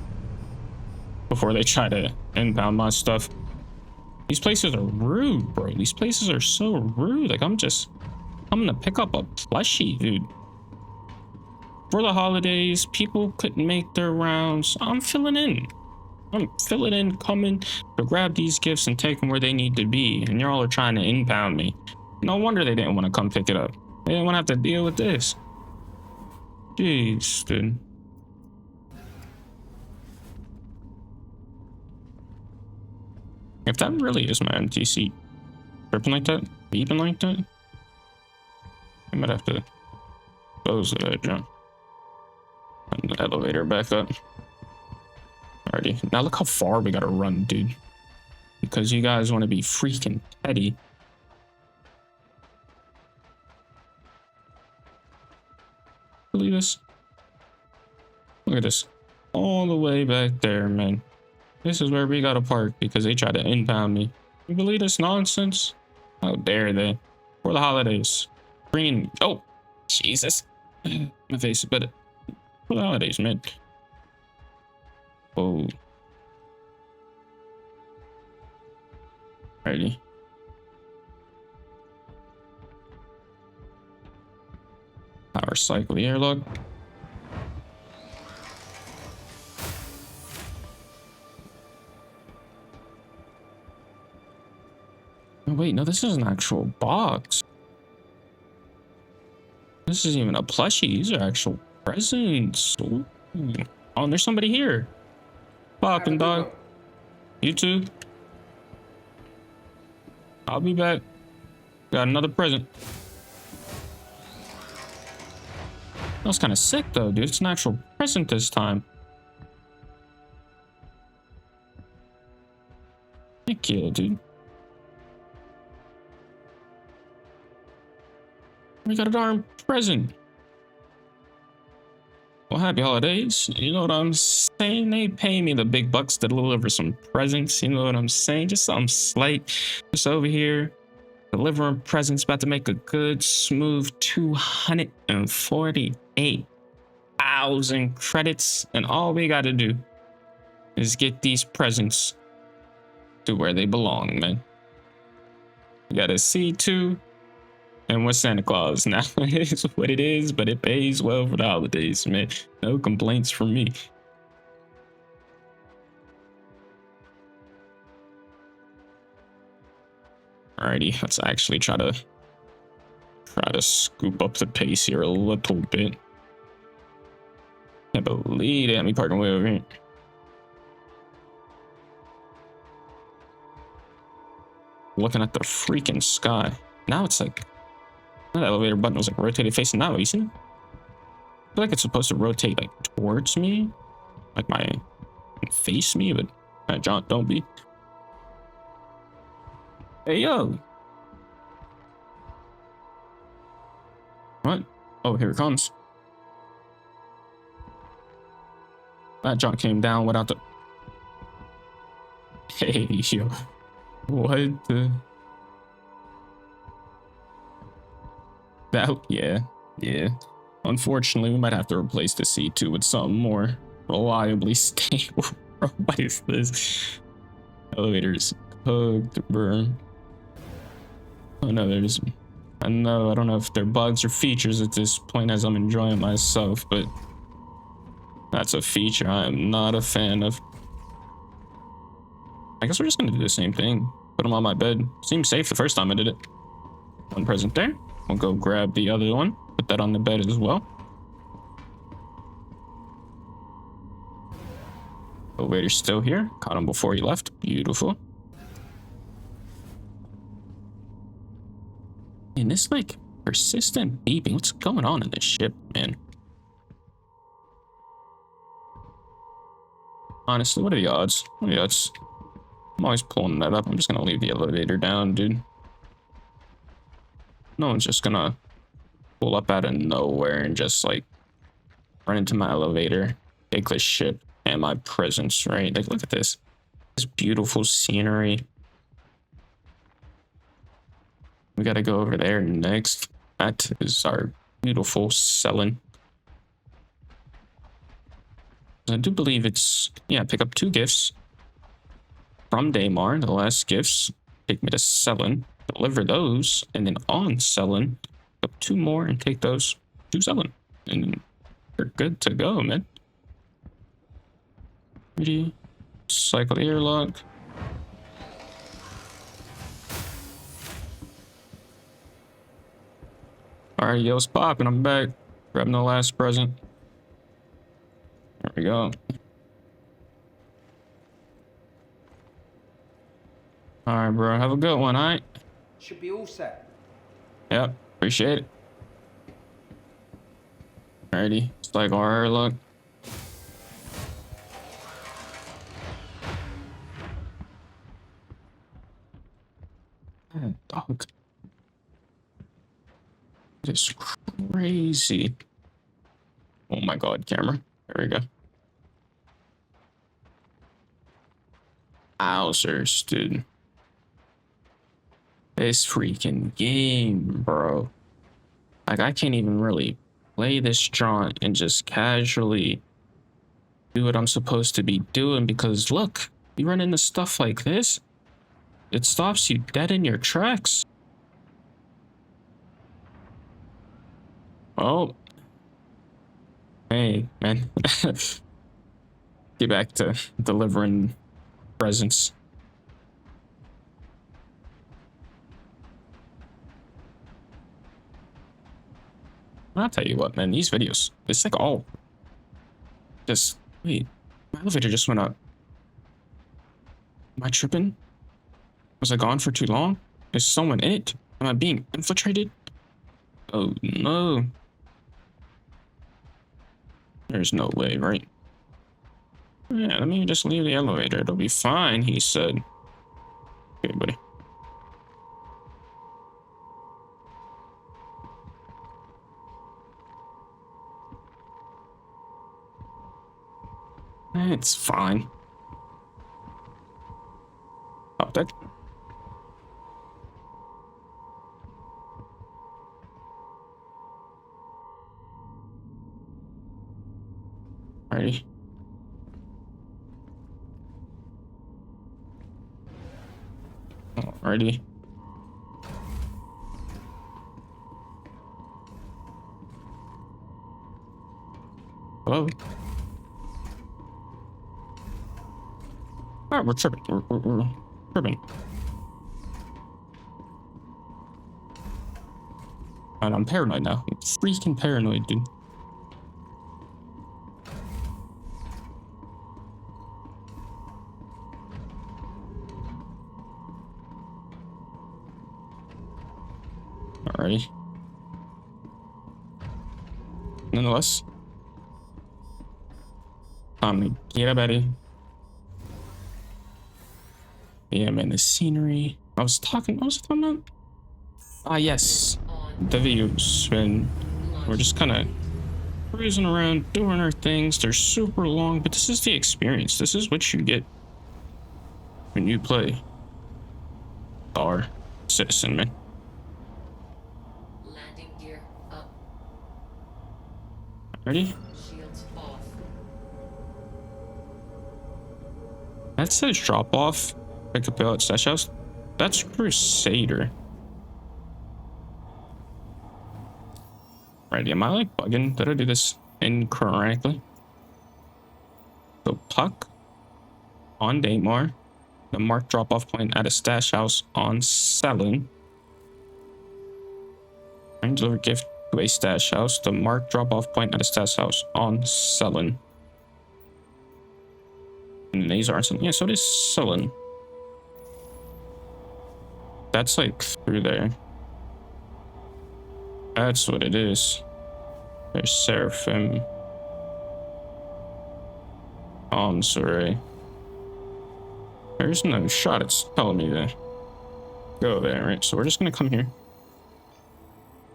Before they try to impound my stuff. These places are rude, bro. These places are so rude. Like, I'm gonna pick up a plushie, dude. For the holidays, people couldn't make their rounds. I'm filling in, coming to grab these gifts and take them where they need to be. And y'all are trying to impound me. No wonder they didn't want to come pick it up. They didn't want to have to deal with this. Jeez, dude. If that really is my empty seat, tripping like that, beeping like that, I might have to close the jump. And the elevator back up. Alrighty. Now look how far we gotta run, dude. Because you guys want to be freaking petty. Believe this? Look at this. All the way back there, man. This is where we gotta park because they tried to impound me. You believe this nonsense? How dare they? For the holidays. Bringing... Oh! Jesus. My face, but... For the holidays, man. Oh. Alrighty. Power cycle the airlock. Oh, wait, no, this is an actual box. This isn't even a plushie. These are actual presents. Ooh. Oh, and there's somebody here. Poppin' dog. You too. I'll be back. Got another present. That was kind of sick though, dude. It's an actual present this time. Thank you, dude. We got a darn present. Well, happy holidays. You know what I'm saying? They pay me the big bucks to deliver some presents. You know what I'm saying? Just something slight. Just over here, delivering presents. About to make a good, smooth 248,000 credits. And all we got to do is get these presents to where they belong, man. You got a C2. And we're Santa Claus now. It is what it is, but it pays well for the holidays, man. No complaints from me. Alrighty, let's actually try to scoop up the pace here a little bit. Can't believe they had me parking way over here. Looking at the freaking sky. Now it's like that elevator button was like rotated facing that way. You see? I feel like it's supposed to rotate like towards me, like face me, but John, don't be. Hey yo, what? Oh, here it comes. That junk came down without the... Hey, yo. What the... That... Yeah. Yeah. Unfortunately, we might have to replace the C2 with something more reliably stable. Bro, what is this? Elevators cooked, burn. Oh no, there's... I don't know if they're bugs or features at this point as I'm enjoying myself, but... That's a feature I am not a fan of. I guess we're just gonna do the same thing. Put them on my bed. Seemed safe the first time I did it. One present there. We'll go grab the other one. Put that on the bed as well. Elevator's still here. Caught him before he left. Beautiful. And this like persistent beeping. What's going on in this ship, man? Honestly, what are the odds? What are the odds? I'm always pulling that up. I'm just gonna leave the elevator down, dude. No one's just gonna pull up out of nowhere and just like run into my elevator, take the ship and my presence, right? Like, look at this. This beautiful scenery. We gotta go over there next. That is our beautiful Selin. I do believe it's, yeah, pick up 2 gifts from Daymar, the last gifts. Take me to Selin, deliver those, and then on Selin, pick up 2 more and take those to Selin. And we're good to go, man. Ready? Cycle the airlock. Alright, yo, it's popping. I'm back. Grabbing the last present. There we go. Alright, bro. Have a good one, alright? Should be all set. Yep. Appreciate it. Alrighty. It's like our look. Dog. It's crazy. Oh my god, camera. There we go. Wowzers, dude. This freaking game, bro. Like, I can't even really play this jaunt and just casually do what I'm supposed to be doing because, look, you run into stuff like this, it stops you dead in your tracks. Oh. Hey, man. Get back to delivering presents. I'll tell you what, man, these videos, it's like all just, wait, my elevator just went up. Am I tripping? Was I gone for too long? Is someone in it? Am I being infiltrated? Oh no. There's no way, right? Yeah, let me just leave the elevator. It'll be fine, he said. Okay, buddy. It's fine. Pop that. Alrighty. Alrighty. Hello? Alright, we're tripping. We're tripping. And I'm paranoid now. I'm freaking paranoid, dude. Alrighty. Nonetheless. Time to get up, Eddie. Yeah, man, the scenery. What was I talking about? Ah, yes. The views. And We're just kind of cruising around, doing our things. They're super long, but this is the experience. This is what you get when you play Star Citizen, man. Landing gear up. Ready? Shields off. That says drop off. Pick up at stash house. That's Crusader. Right, am I like bugging? Did I do this incorrectly? So Puck on Daymar. The marked drop off point at a stash house on Selin. And deliver gift to a stash house. The marked drop off point at a stash house on Selin. And these aren't something. Yeah, so it is Selin. That's like through there. That's what it is. There's Seraphim. Sorry. There's no shot. It's telling me to go there, right? So we're just gonna come here.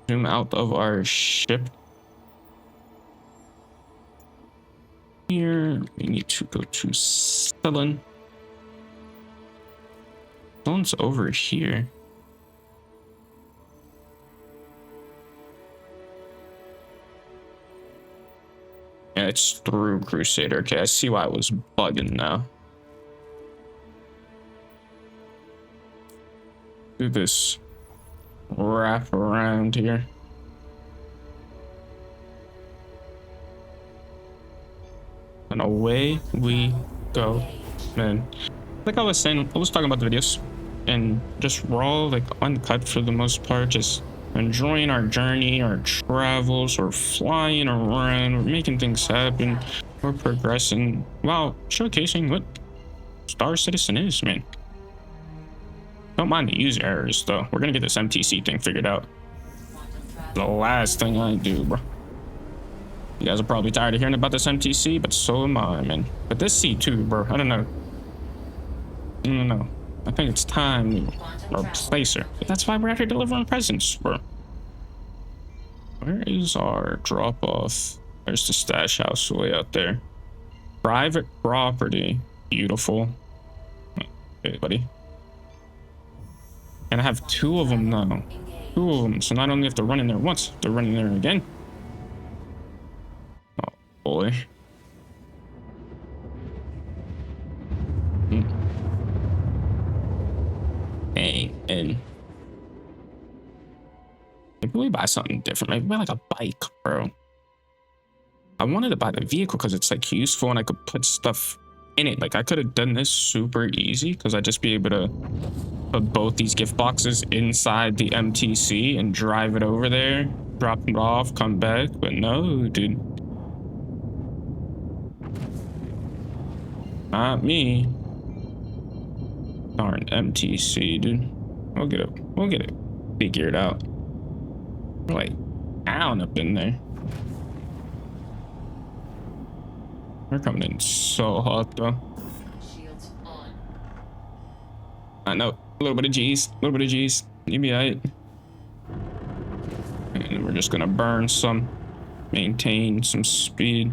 Zoom out of our ship. Here, we need to go to Selin. Selin's over here. Yeah, it's through Crusader. Okay, I see why I was bugging now. Do this wrap around here. And away we go, man. Like I was saying, I was talking about the videos and just raw, like uncut for the most part, just enjoying our journey, our travels, we're flying around, we're making things happen, we're progressing while showcasing what Star Citizen is, man. Don't mind the user errors though. We're gonna get this MTC thing figured out. The last thing I do, bro. You guys are probably tired of hearing about this MTC, but so am I, man. But this C2, bro, I don't know. I don't know. I think it's time to replace her. But that's why we're out here delivering presents, bro. Where is our drop off? There's the stash house way out there. Private property. Beautiful. Okay, buddy. And I have two of them now. Two of them. So not only have to run in there once, they're running there again. Oh boy. Dang, and maybe we buy something different. Maybe buy like a bike, bro. I wanted to buy the vehicle because it's like useful and I could put stuff in it. Like I could have done this super easy because I'd just be able to put both these gift boxes inside the MTC and drive it over there, drop it off, come back. But no, dude. Not me. Darn MTC, dude. We'll get it figured out. We're like down up in there. We're coming in so hot though. Shields on. I know. A little bit of G's. A little bit of G's. You be alright. And we're just gonna burn some. Maintain some speed.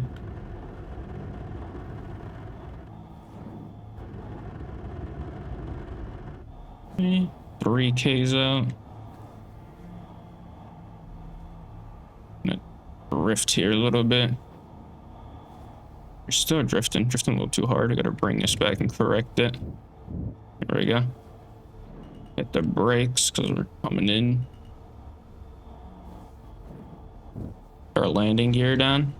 Okay. 3K's out. Gonna drift here a little bit. We're still drifting a little too hard. I gotta bring this back and correct it. There we go. Hit the brakes because we're coming in. Our landing gear down.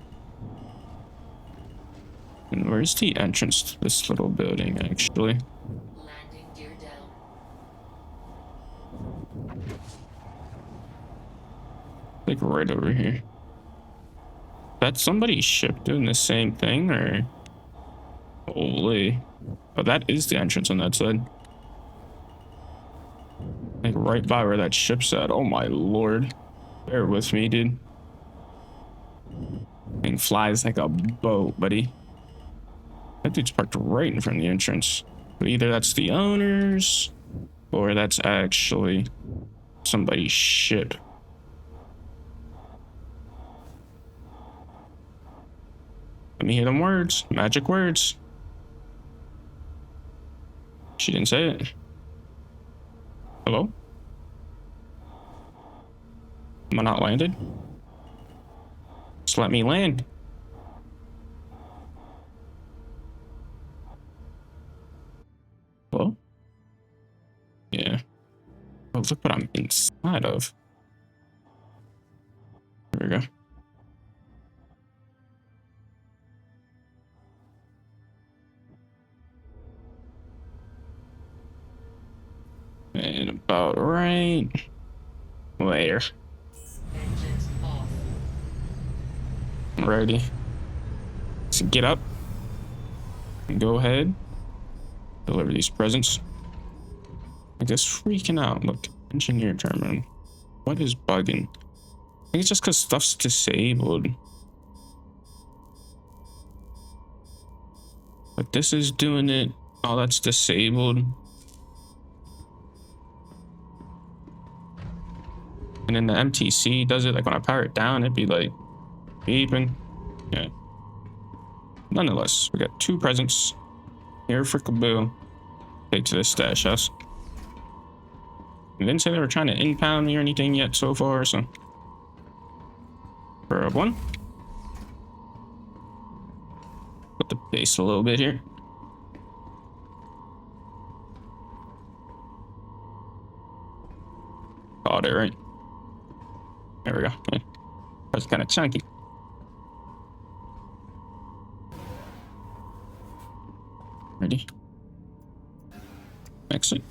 And where's the entrance to this little building actually? Landing gear down. Like right over here. That's somebody's ship doing the same thing, or holy. But that is the entrance on that side. Like right by where that ship's at. Oh my lord. Bear with me, dude. Thing flies like a boat, buddy. That dude's parked right in front of the entrance. But either that's the owners, or that's actually somebody's ship. Let me hear them words. Magic words. She didn't say it. Hello? Am I not landed? Just let me land. Hello? Yeah. Oh, look what I'm inside of. There we go. And about right there. Engines off. Ready. So get up. And go ahead. Deliver these presents. I guess freaking out. Look, engineer terminal. What is bugging? I think it's just because stuff's disabled. But this is doing it. Oh, that's disabled. And then the MTC does it. Like when I power it down, it'd be like beeping. Yeah. Nonetheless, we got 2 presents here for Kaboo. Take to this stash house. They didn't say they were trying to impound me or anything yet so far, so. Grab 1. Put the base a little bit here. Caught it, right? There we go. Yeah. That's kind of chunky. Ready? Exit.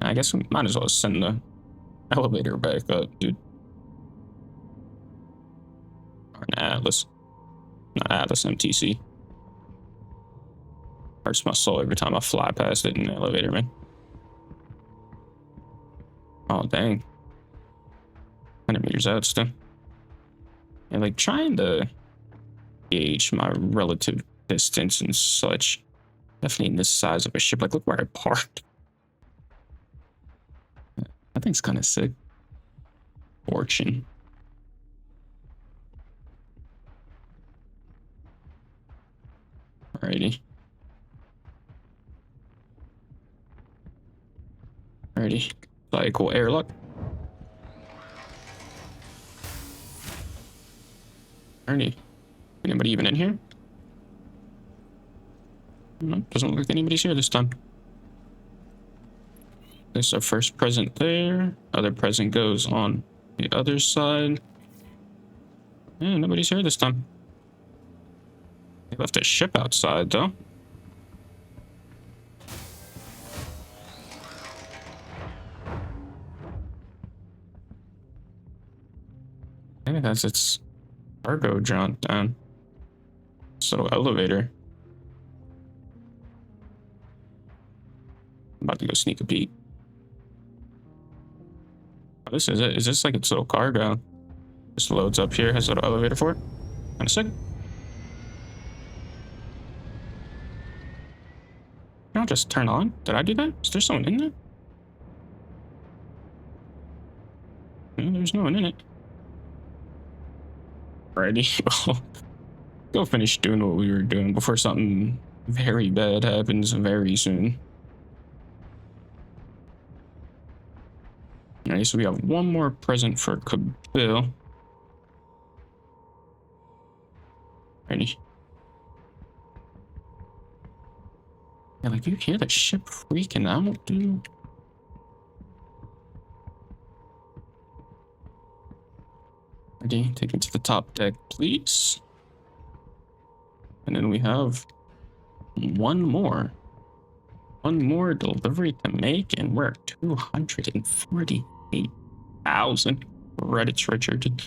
I guess we might as well send the elevator back up, dude. Or an Atlas. Not Atlas, MTC. Hurts my soul every time I fly past it in the elevator, man. Oh, dang. 100 meters out still. And like trying to gauge my relative distance and such. Definitely in this size of a ship. Like, look where I parked. That thing's kind of sick. Fortune. Alrighty. Alrighty. Cycle airlock. Alrighty. Anybody even in here? No, doesn't look like anybody's here this time. There's our first present there. Other present goes on the other side. Yeah, nobody's here this time. They left a ship outside though. Maybe that's its cargo jaunt down. So elevator. I'm about to go sneak a peek. Oh, this is it. Is this like its little cargo? Just loads up here, has a little elevator for it. Kind of sick. I'll just turn on. Did I do that? Is there someone in there? No, there's no one in it. Alrighty, well, go finish doing what we were doing before something very bad happens very soon. Alright, so we have one more present for Kabil. Alrighty. Yeah, like you hear the ship freaking out, dude. Ready? Take it to the top deck, please. And then we have one more delivery to make, and we're at 248,000 credits, Richard.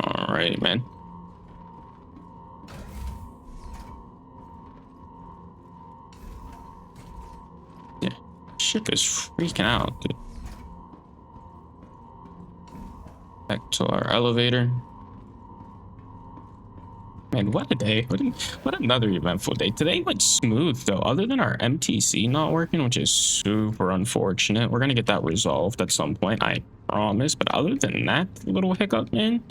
All right, man. Yeah, ship is freaking out, dude. Back to our elevator. Man, what a day. What another eventful day. Today went smooth, though, other than our MTC not working, which is super unfortunate. We're going to get that resolved at some point, I promise. But other than that little hiccup, man,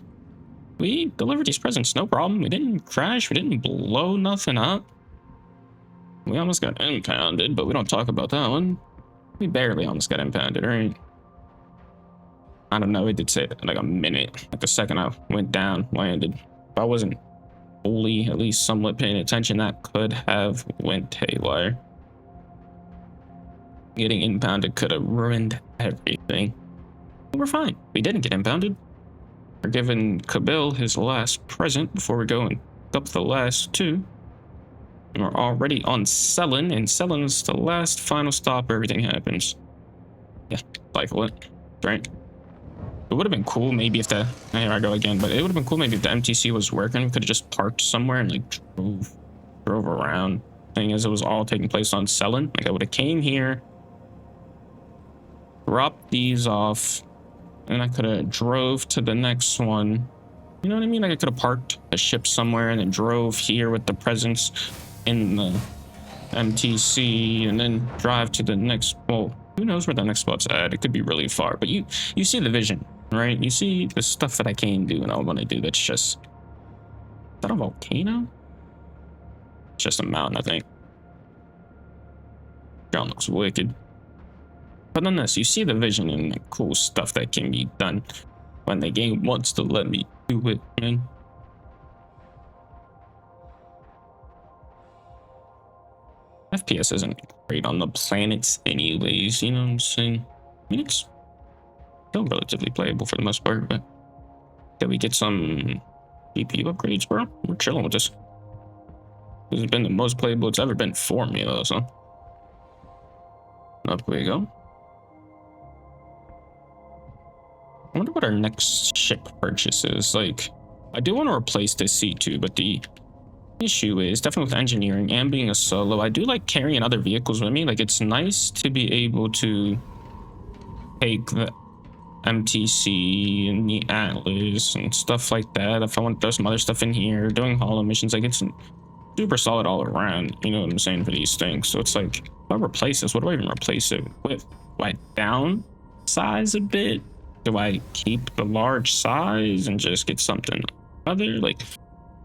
we delivered these presents, no problem. We didn't crash. We didn't blow nothing up. We almost got impounded, but we don't talk about that one. We barely almost got impounded, right? I don't know. It did say like a minute. Like the second I went down, landed. If I wasn't fully, at least somewhat paying attention, that could have went haywire. Getting impounded could have ruined everything. But we're fine. We didn't get impounded. We're giving Kabil his last present before we go and pick up the last two. And we're already on Selin, and Selin's the last final stop where everything happens. Yeah, cycle it, right? It would have been cool maybe if the, here I go again, but it would have been cool maybe if the MTC was working. We could have just parked somewhere and like drove around. Thing is, it was all taking place on Selin. Like I would have came here, dropped these off, and I could have drove to the next one. You know what I mean? Like I could have parked a ship somewhere and then drove here with the presents in the MTC and then drive to the next, well, who knows where the next spot's at? It could be really far, but you see the vision, right? You see the stuff that I can do and I want to do. That's just, is that a volcano? It's just a mountain, I think. Ground looks wicked. But nonetheless, you see the vision and the cool stuff that can be done when the game wants to let me do it, man. FPS isn't great on the planets anyways, you know what I'm saying? I mean, it's still relatively playable for the most part, but can we get some GPU upgrades, bro? We're chilling with this. This has been the most playable it's ever been for me, though, so. Up we go. I wonder what our next ship purchase is. Like, I do want to replace this C2, but the issue is definitely with engineering and being a solo, I do like carrying other vehicles with me. Like it's nice to be able to take the MTC and the Atlas and stuff like that. If I want to throw some other stuff in here, doing holo missions, like it's super solid all around, you know what I'm saying, for these things. So it's like, if I replace this, what do I even replace it with? Do I downsize a bit? Do I keep the large size and just get something other? Like,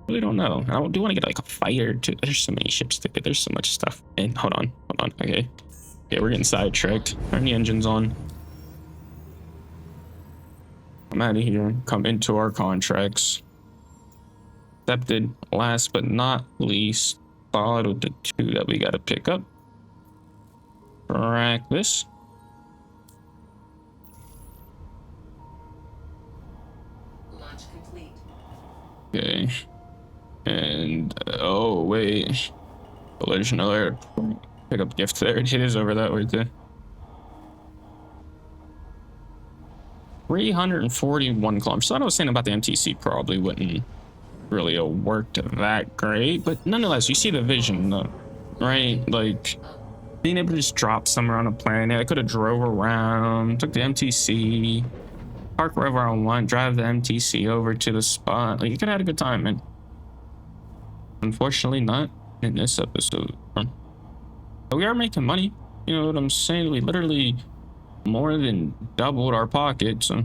really don't know. I do want to get like a fighter too. There's so many ships to get. There's so much stuff. And hold on. Okay, we're getting sidetracked. Turn the engines on. I'm out of here. Come into our contracts. Accepted. Last but not least, solid with the two that we got to pick up. Track this. Launch complete. Okay. And oh wait, collision alert. Pick up gift there. It is over that way too. 341 kilometers. So I was saying about the MTC probably wouldn't really have worked that great, but nonetheless, you see the vision though, right? Like being able to just drop somewhere on a planet. I could have drove around, took the MTC, park wherever I want, drive the MTC over to the spot. Like you could have had a good time, man. Unfortunately, not in this episode. But we are making money. You know what I'm saying? We literally more than doubled our pocket. So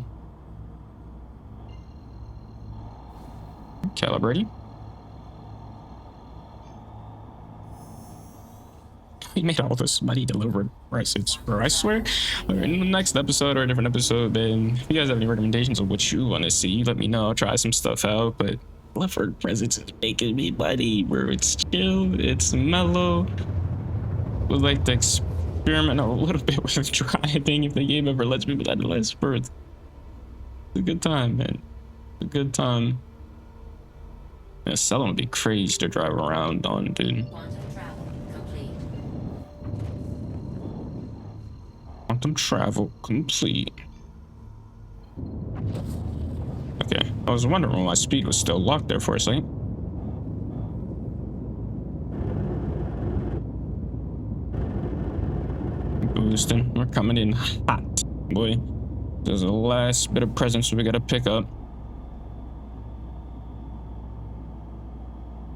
calibrating. We made all this money delivering prices, bro. I swear. In the next episode or a different episode, then if you guys have any recommendations of what you want to see, let me know. I'll try some stuff out. But Leopard presents is making me money, bro. It's chill, it's mellow. Would like to experiment a little bit with driving if the game ever lets me, but that less for it's a good time, man. It's a good time. Yeah, Selin would be crazy to drive around on, dude. Quantum travel complete. Okay, I was wondering why my speed was still locked there for a second. Boosting, we're coming in hot, boy. There's the last bit of presents we gotta pick up.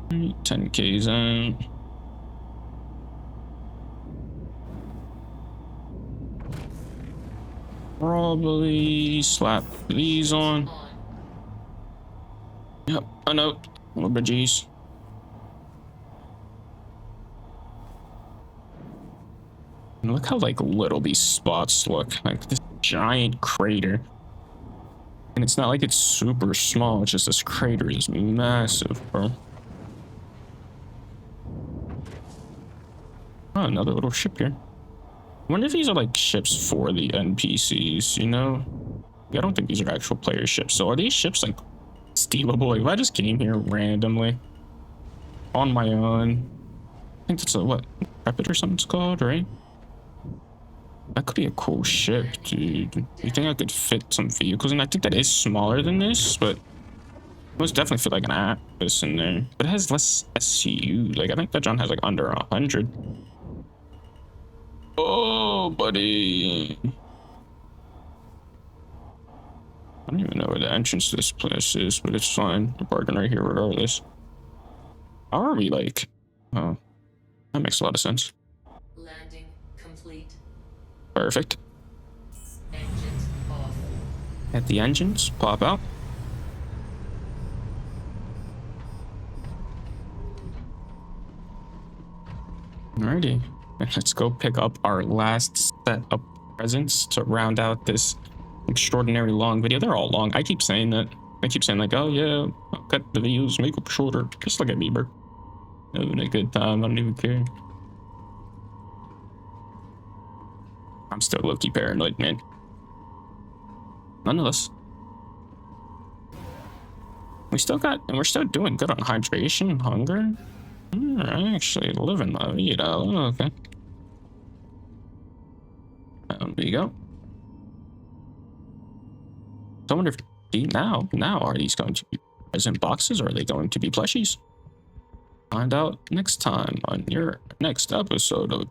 10K's in. Probably slap these on. Yep, I know. Little bit G's. And look how like little these spots look. Like this giant crater. And it's not like it's super small. It's just this crater is massive, bro. Oh, another little ship here. I wonder if these are like ships for the NPCs, you know? I don't think these are actual player ships. So are these ships like stealable? Like if I just came here randomly on my own, I think that's a what? Intrepid or something it's called, right? That could be a cool ship, dude. You think I could fit some vehicles? And I think that is smaller than this, but most definitely fit like an Atlas in there. But it has less SCU. Like I think that John has like under 100. Oh, buddy. I don't even know where the entrance to this place is, but it's fine. We're parking right here regardless. How are we like? Oh, that makes a lot of sense. Landing complete. Perfect. Engines off. At the engines, pop out. Alrighty. Let's go pick up our last set of presents to round out this extraordinary long video. They're all long. I keep saying that. I keep saying like, oh yeah, I'll cut the videos, make them shorter. Just look at me, bro. Having a good time. I don't even care. I'm still low-key paranoid, man. Nonetheless. We still got, and we're still doing good on hydration and hunger. We're actually living la vida. Oh, okay. There you go. So I wonder if now are these going to be present boxes or are they going to be plushies? Find out next time on your next episode of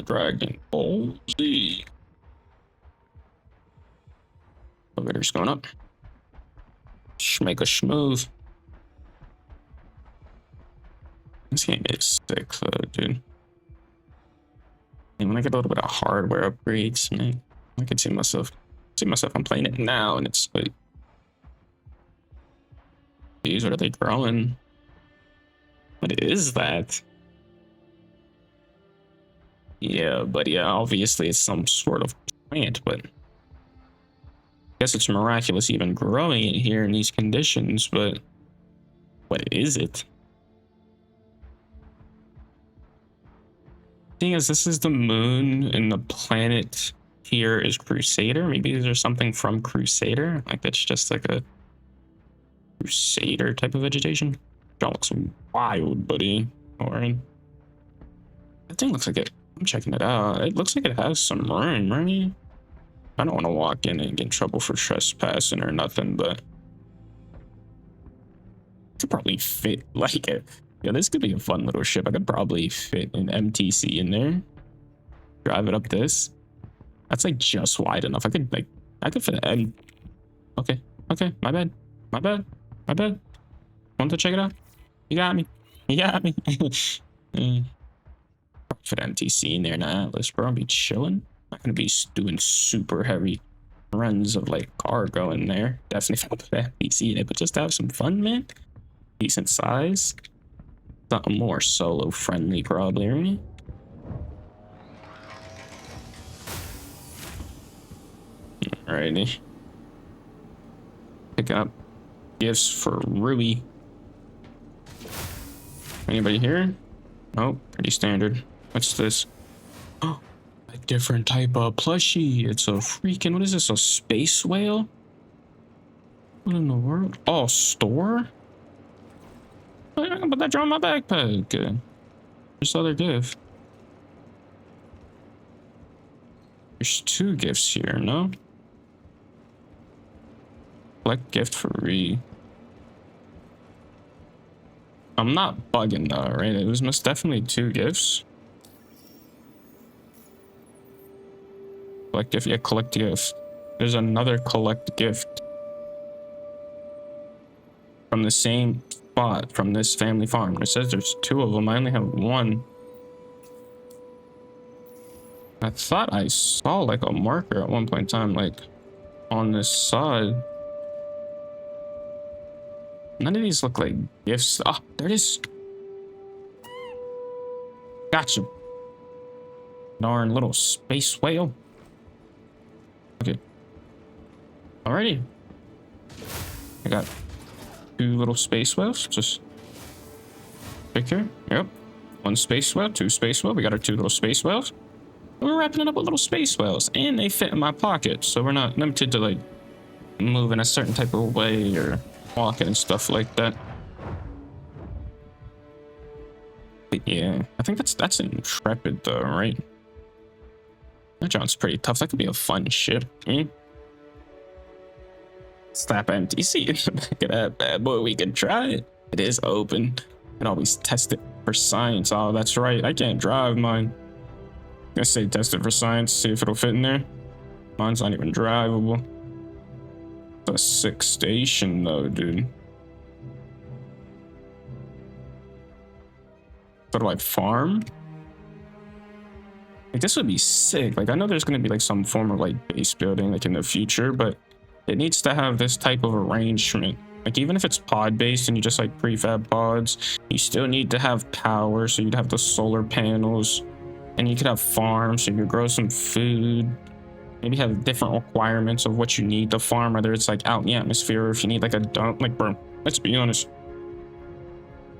Dragon Ball Z. Elevator's going up. Make a smooth. This game is sick though, dude. And when I get a little bit of hardware upgrades, man, I could see myself I'm playing it now and it's like, geez, what are they growing? What is that? Yeah, but yeah, obviously it's some sort of plant, but I guess it's miraculous even growing it here in these conditions, but what is it? Thing is, this is the moon and the planet here is Crusader. Maybe there's something from Crusader. Like that's just like a Crusader type of vegetation. That looks wild, buddy. Alright. That thing looks like it. I'm checking it out. It looks like it has some room, right? I don't want to walk in and get in trouble for trespassing or nothing, but I could probably fit like it. Yeah, this could be a fun little ship. I could probably fit an MTC in there. Drive it up this. That's like just wide enough. I could fit an Okay, my bad. Want to check it out? You got me. Fit MTC in there in Atlas, bro. I'll be chilling. Not gonna be doing super heavy runs of like cargo in there. Definitely put MTC in it, but just to have some fun, man. Decent size. Something more solo friendly, probably, right? Alrighty. Pick up gifts for Rui. Anybody here? Nope, pretty standard. What's this? Oh, a different type of plushie. It's a freaking, what is this? A space whale? What in the world? Oh, store? I can put that on my backpack. There's other gift. There's 2 gifts here, no? Collect gift for Rui. I'm not bugging though, right? It was most definitely 2 gifts. Collect gift, yeah, collect gift. There's another collect gift from the same spot from this family farm. It says there's 2 of them. I only have 1. I thought I saw like a marker at one point in time, like on this side. None of these look like gifts. Oh, there it is. Gotcha. Darn little space whale. Okay. Alrighty. I got 2 little space whales. Just pick here. Yep. 1 space whale, 2 space whale. We got our 2 little space whales. We're wrapping it up with little space whales, and they fit in my pocket, so we're not limited to like move in a certain type of way or walking and stuff like that. But yeah, I think that's Intrepid though, right? That John's pretty tough. That could be a fun ship. Slap empty seat. Look at that bad boy. We can try it. It is open. You can always test it for science. Oh, that's right. I can't drive mine. I say test it for science, see if it'll fit in there. Mine's not even drivable. It's a 6 station though, dude. So do I farm? Like, this would be sick. Like, I know there's gonna be like some form of like base building like in the future, but it needs to have this type of arrangement. Like, even if it's pod based and you just like prefab pods, you still need to have power, so you'd have the solar panels. And you could have farms, so you could grow some food. Maybe have different requirements of what you need to farm, whether it's like out in the atmosphere or if you need like a dump. Like, bro, let's be honest.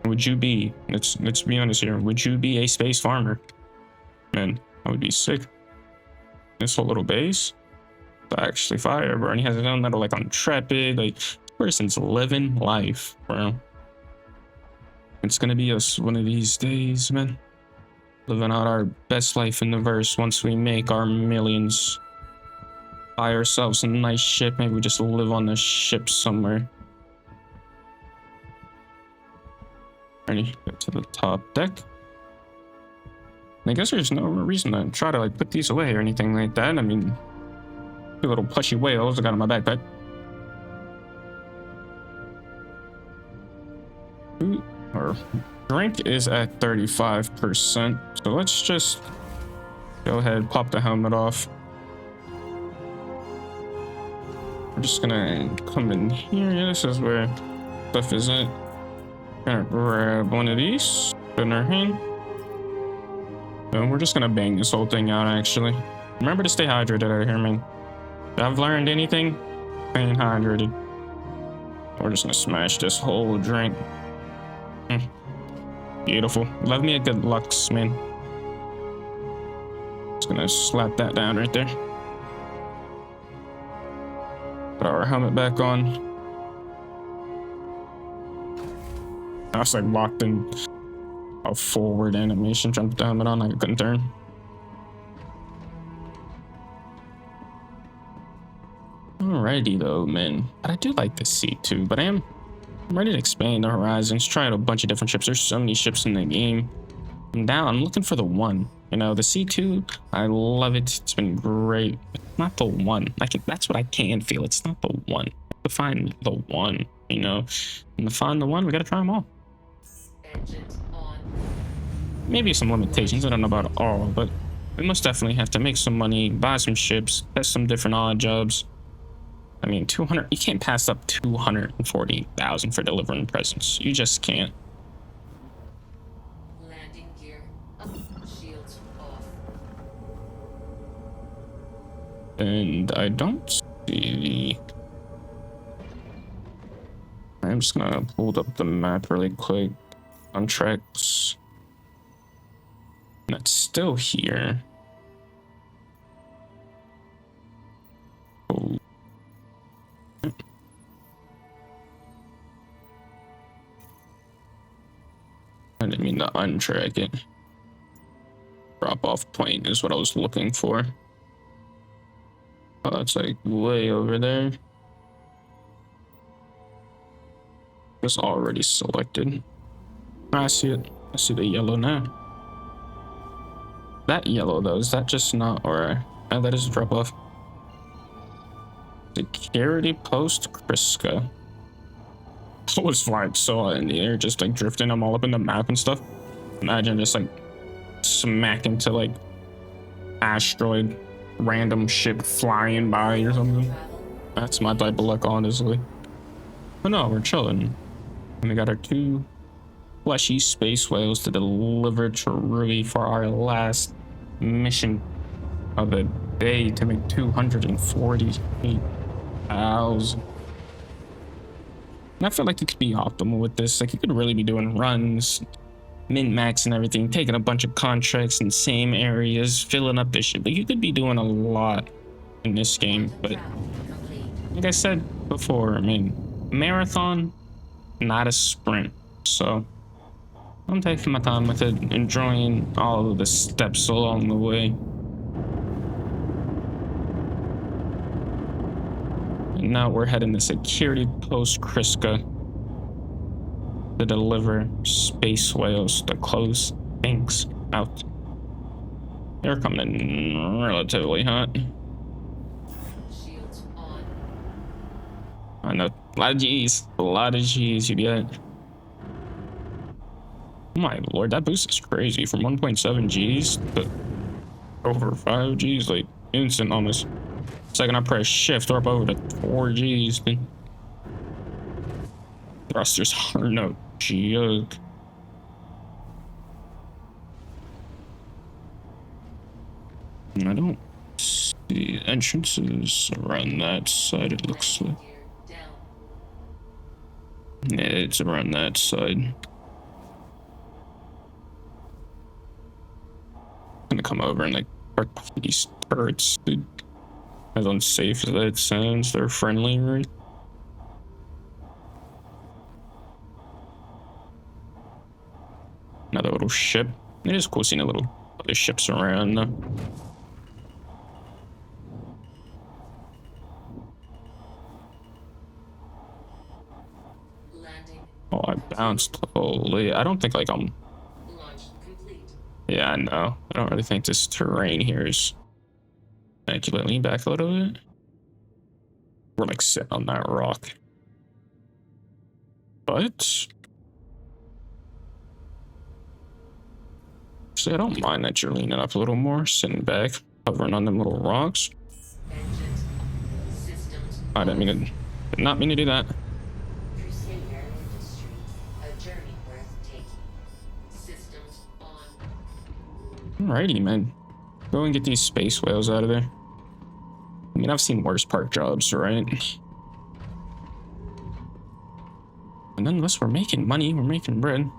Would you be, let's be honest here, would you be a space farmer? Man, that would be sick. This whole little base, it's actually fire, bro. And he has his own little like Intrepid. Like, person's living life, bro. It's gonna be us one of these days, man. Living out our best life in the verse once we make our millions. Buy ourselves a nice ship. Maybe we just live on the ship somewhere. Ready? Get to the top deck. I guess there's no reason to try to like put these away or anything like that. I mean, 2 little plushy whales I got in my backpack. Ooh, or drink is at 35%, so let's just go ahead, pop the helmet off. We're just gonna come in here. Yeah, this is where stuff is at. Gonna grab one of these in our hand. And we're just gonna bang this whole thing out, actually. Remember to stay hydrated out here, man. If I've learned anything, staying hydrated. We're just gonna smash this whole drink. Beautiful. Love me a good Lux, man. Just gonna slap that down right there. Put our helmet back on. I was like locked in a forward animation, trying to put the helmet on, like I couldn't turn. Alrighty though, man. But I do like the C2, but I'm ready to expand the horizons, try out a bunch of different ships. There's so many ships in the game. I'm looking for the 1. You know, the C2, I love it. It's been great. It's not the 1. That's what I can feel. It's not the 1. To find the 1, you know. And to find the 1, we gotta try them all. Engines on. Maybe some limitations, I don't know about all, but we most definitely have to make some money, buy some ships, test some different odd jobs. I mean, 200, you can't pass up 240,000 for delivering presents. You just can't. Landing gear up. Shields off. And I don't see the... I'm just gonna hold up the map really quick. On tracks. That's still here. Oh. I didn't mean to untrack it. Drop off point is what I was looking for. Oh, that's like way over there. It's already selected. I see it. I see the yellow now. That yellow though, is that just not, or that is a drop off. Security post Kriska. was flying so high in the air, just like drifting them all up in the map and stuff. Imagine just like smack into like asteroid, random ship flying by or something. That's my type of luck, honestly. But no, we're chilling. And we got our 2 fleshy space whales to deliver to Ruby for our last mission of the day to make 248,000. And I feel like you could be optimal with this. Like you could really be doing runs, min-max and everything, taking a bunch of contracts in same areas, filling up this shit. But you could be doing a lot in this game. But like I said before, I mean, marathon, not a sprint. So I'm taking my time with it, enjoying all of the steps along the way. And now we're heading to Security Post Kriska to deliver space whales to close things out. They're coming in relatively hot. Shields on. I know, a lot of G's you get. Oh my lord, that boost is crazy. From 1.7 G's to over 5 G's, like instant almost. Second I press shift, we're up over to 4 G's. Then thrusters are no joke. I don't see entrances around that side, it looks like. Gear down. Yeah, it's around that side. Gonna come over and like park these turrets, dude. As unsafe as that sounds, they're friendly, right? Another little ship. It is cool seeing a little other ships around though. Landing. Oh, I bounced. Holy, I don't think like I'm. Launch complete. Yeah, I know. I don't really think this terrain here is immaculate. Lean back a little bit. We're like sitting on that rock. But see, I don't mind that you're leaning up a little more, sitting back, hovering on them little rocks. Engines. Systems. I didn't mean to, did not mean to do that. Crusader Industries. A journey worth taking. Systems on. Alrighty, man. Go and get these space whales out of there. I mean, I've seen worse park jobs, right? And unless we're making money, we're making bread.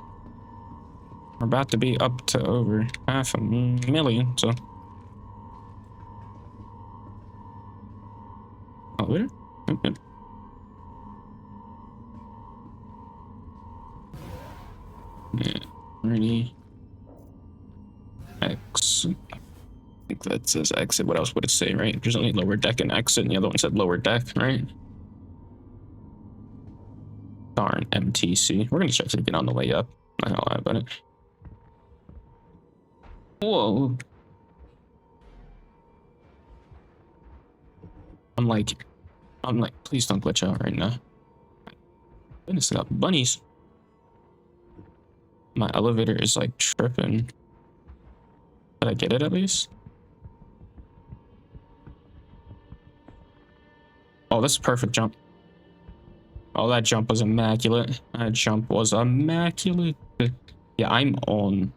We're about to be up to over 500,000, so. Elevator? Okay. Yeah, ready. Exit. I think that says exit. What else would it say, right? There's only lower deck and exit, and the other one said lower deck, right? Darn, MTC. We're gonna check to get on the way up. Not gonna lie about it. Whoa. I'm like, please don't glitch out right now. Goodness, I got bunnies. My elevator is like tripping. Did I get it at least? Oh, that's a perfect jump. Oh, that jump was immaculate. That jump was immaculate. Yeah, I'm on.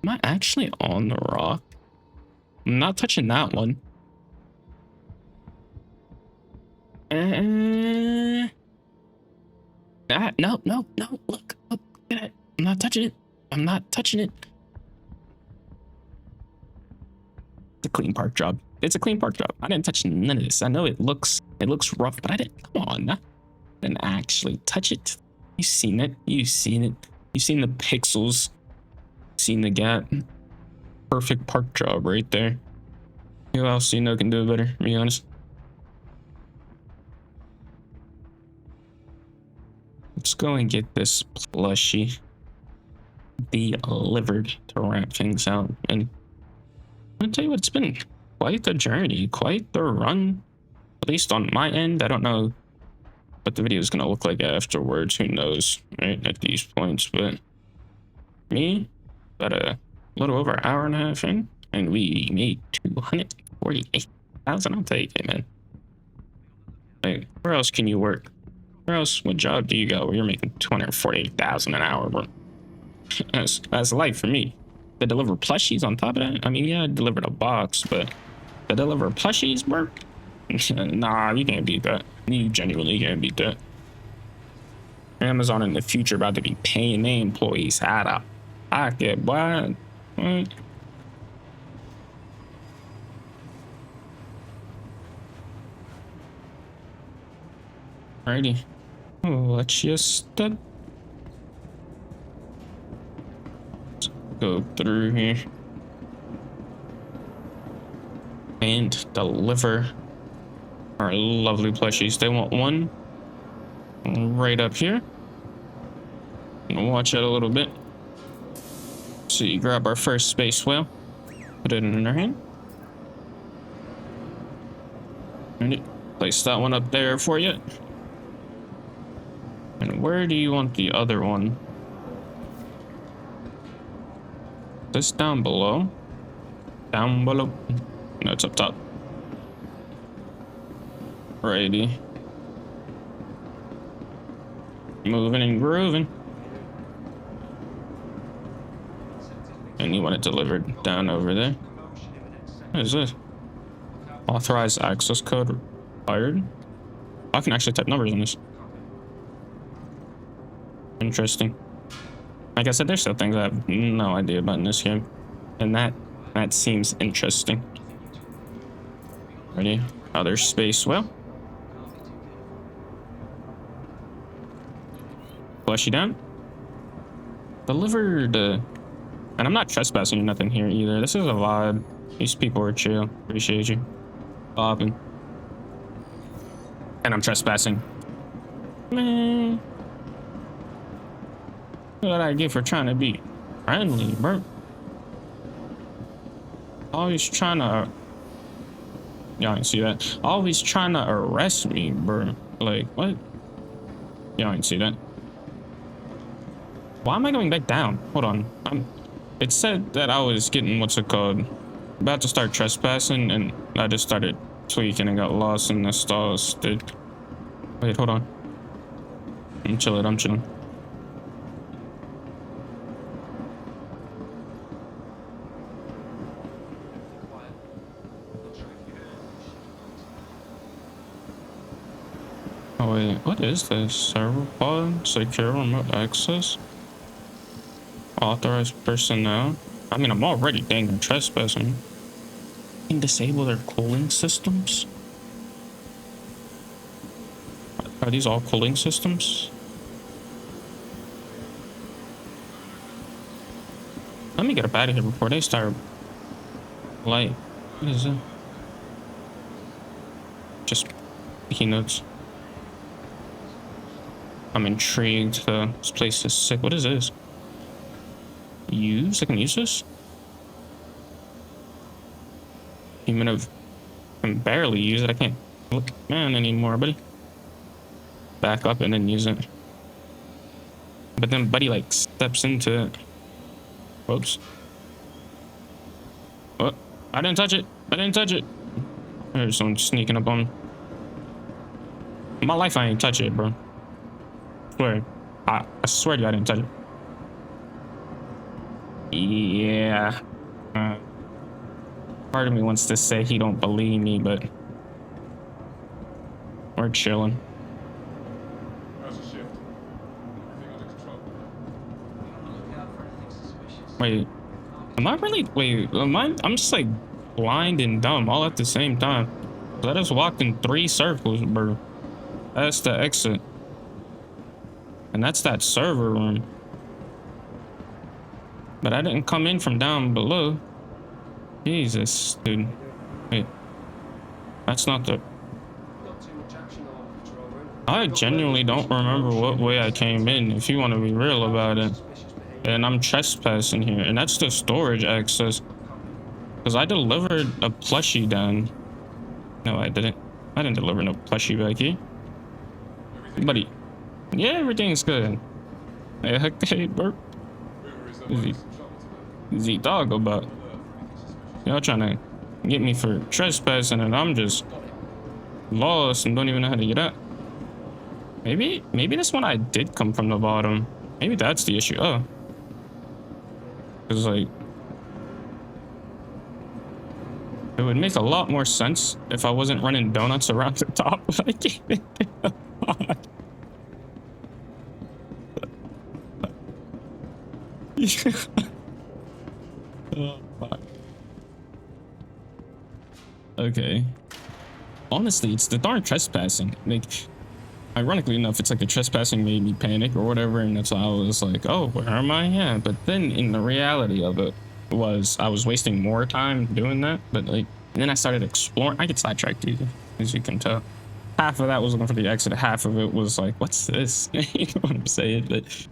Am I actually on the rock? I'm not touching that one. No, no, no. Look at it. I'm not touching it. I'm not touching it. It's a clean park job. It's a clean park job. I didn't touch none of this. I know it looks rough, but I didn't. Come on, I didn't actually touch it. You seen it. You seen it. You seen the pixels. Seen the gap. Perfect park job right there. Who else you know can do it better? To be honest. Let's go and get this plushie delivered to wrap things out. And I'm gonna tell you what, it's been quite the journey, quite the run. At least on my end. I don't know what the video is gonna look like afterwards. Who knows, right? At these points, but me, about a little over an hour and a half in, and we made 248,000. I'll take it, man. Like, where else can you work? Where else? What job do you got where you're making 248,000 an hour, bro? That's life for me. To deliver plushies on top of that. I mean, yeah, I delivered a box, but to deliver plushies, bro? Nah, you can't beat that. You genuinely can't beat that. Amazon in the future about to be paying their employees out of pocket, boy. What? Alrighty. Let's just go through here and deliver our lovely plushies. They want one right up here. Watch it a little bit. So you grab our first space whale, put it in our hand, and place that one up there for you. And where do you want the other one? This down below? Down below? No, it's up top. Righty. Moving and grooving. And you want it delivered down over there. What is this? Authorized access code required. I can actually type numbers on this. Interesting. Like I said, there's still things I have no idea about in this game. And that seems interesting. Ready? Other space whale. Flush you down. Delivered. And I'm not trespassing or nothing here either. This is a vibe. These people are chill. Appreciate you. Bobbing. And I'm trespassing. Man. What did I get for trying to be friendly, bro? Always trying to... Y'all didn't see that. Always trying to arrest me, bro. Like, what? Y'all didn't see that. Why am I going back down? Hold on. It said that I was getting, what's it called? About to start trespassing, and I just started tweaking and got lost in the stalls, dude. Wait, hold on. I'm chilling. Oh wait, what is this? Server pod? Secure remote access? Authorized personnel? I mean, I'm already dang trespassing. Can disable their cooling systems? Are these all cooling systems? Let me get up out of here before they start. Light. What is it? Just sticky notes. I'm intrigued. This place is sick. What is this? Use? I can use this? I can barely use it. I can't look man anymore, buddy. Back up and then use it. But then buddy like steps into it. Whoops. What? I didn't touch it. There's someone sneaking up on me. In my life I ain't touch it, bro. I swear to you I didn't touch it. Yeah. Part of me wants to say he don't believe me, but we're chilling. Wait, am I really? Wait, I'm just like blind and dumb all at the same time. I just walked in 3 circles, bro. That's the exit. And that's that server room. But I didn't come in from down below. Jesus, dude. Wait. That's not the... I genuinely don't remember what way I came in, if you want to be real about it. And I'm trespassing here. And that's the storage access. Because I delivered a plushie down. No, I didn't. I didn't deliver no plushie back here. Buddy. Yeah, everything's good. Hey, heck, hey, burp. Z dog about. Y'all trying to get me for trespassing and I'm just lost and don't even know how to get out. Maybe this one I did come from the bottom. Maybe that's the issue. Oh. Cause like it would make a lot more sense if I wasn't running donuts around the top. Like, oh, fuck. Okay. Honestly, it's the darn trespassing. Like, ironically enough, it's like the trespassing made me panic or whatever, and that's why I was like, oh, where am I? Yeah. But then in the reality of it was I was wasting more time doing that. But like, and then I started exploring. I get sidetracked easy, as you can tell. Half of that was looking for the exit. Half of it was like, what's this? You know what I'm saying? But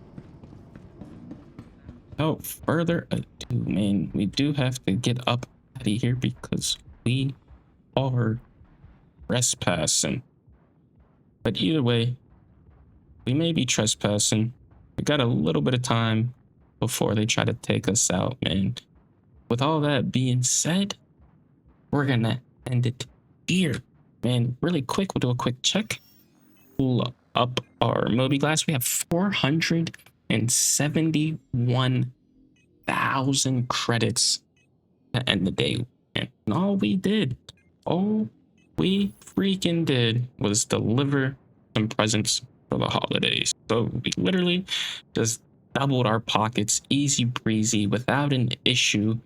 without further ado, man, we do have to get up out of here because we are trespassing. But either way, we may be trespassing. We got a little bit of time before they try to take us out, man. With all that being said, we're gonna end it here. Man, really quick, we'll do a quick check. Pull up our Moby Glass. We have 471,000 credits to end the day. And all we freaking did was deliver some presents for the holidays. So we literally just doubled our pockets, easy breezy, without an issue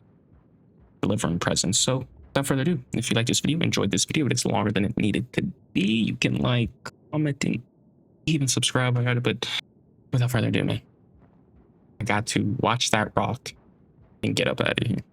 delivering presents. So without further ado, if you like this video, enjoyed this video, it's longer than it needed to be, you can like, comment, and even subscribe. I got it, but without further ado, man, I got to watch that rock and get up out of here.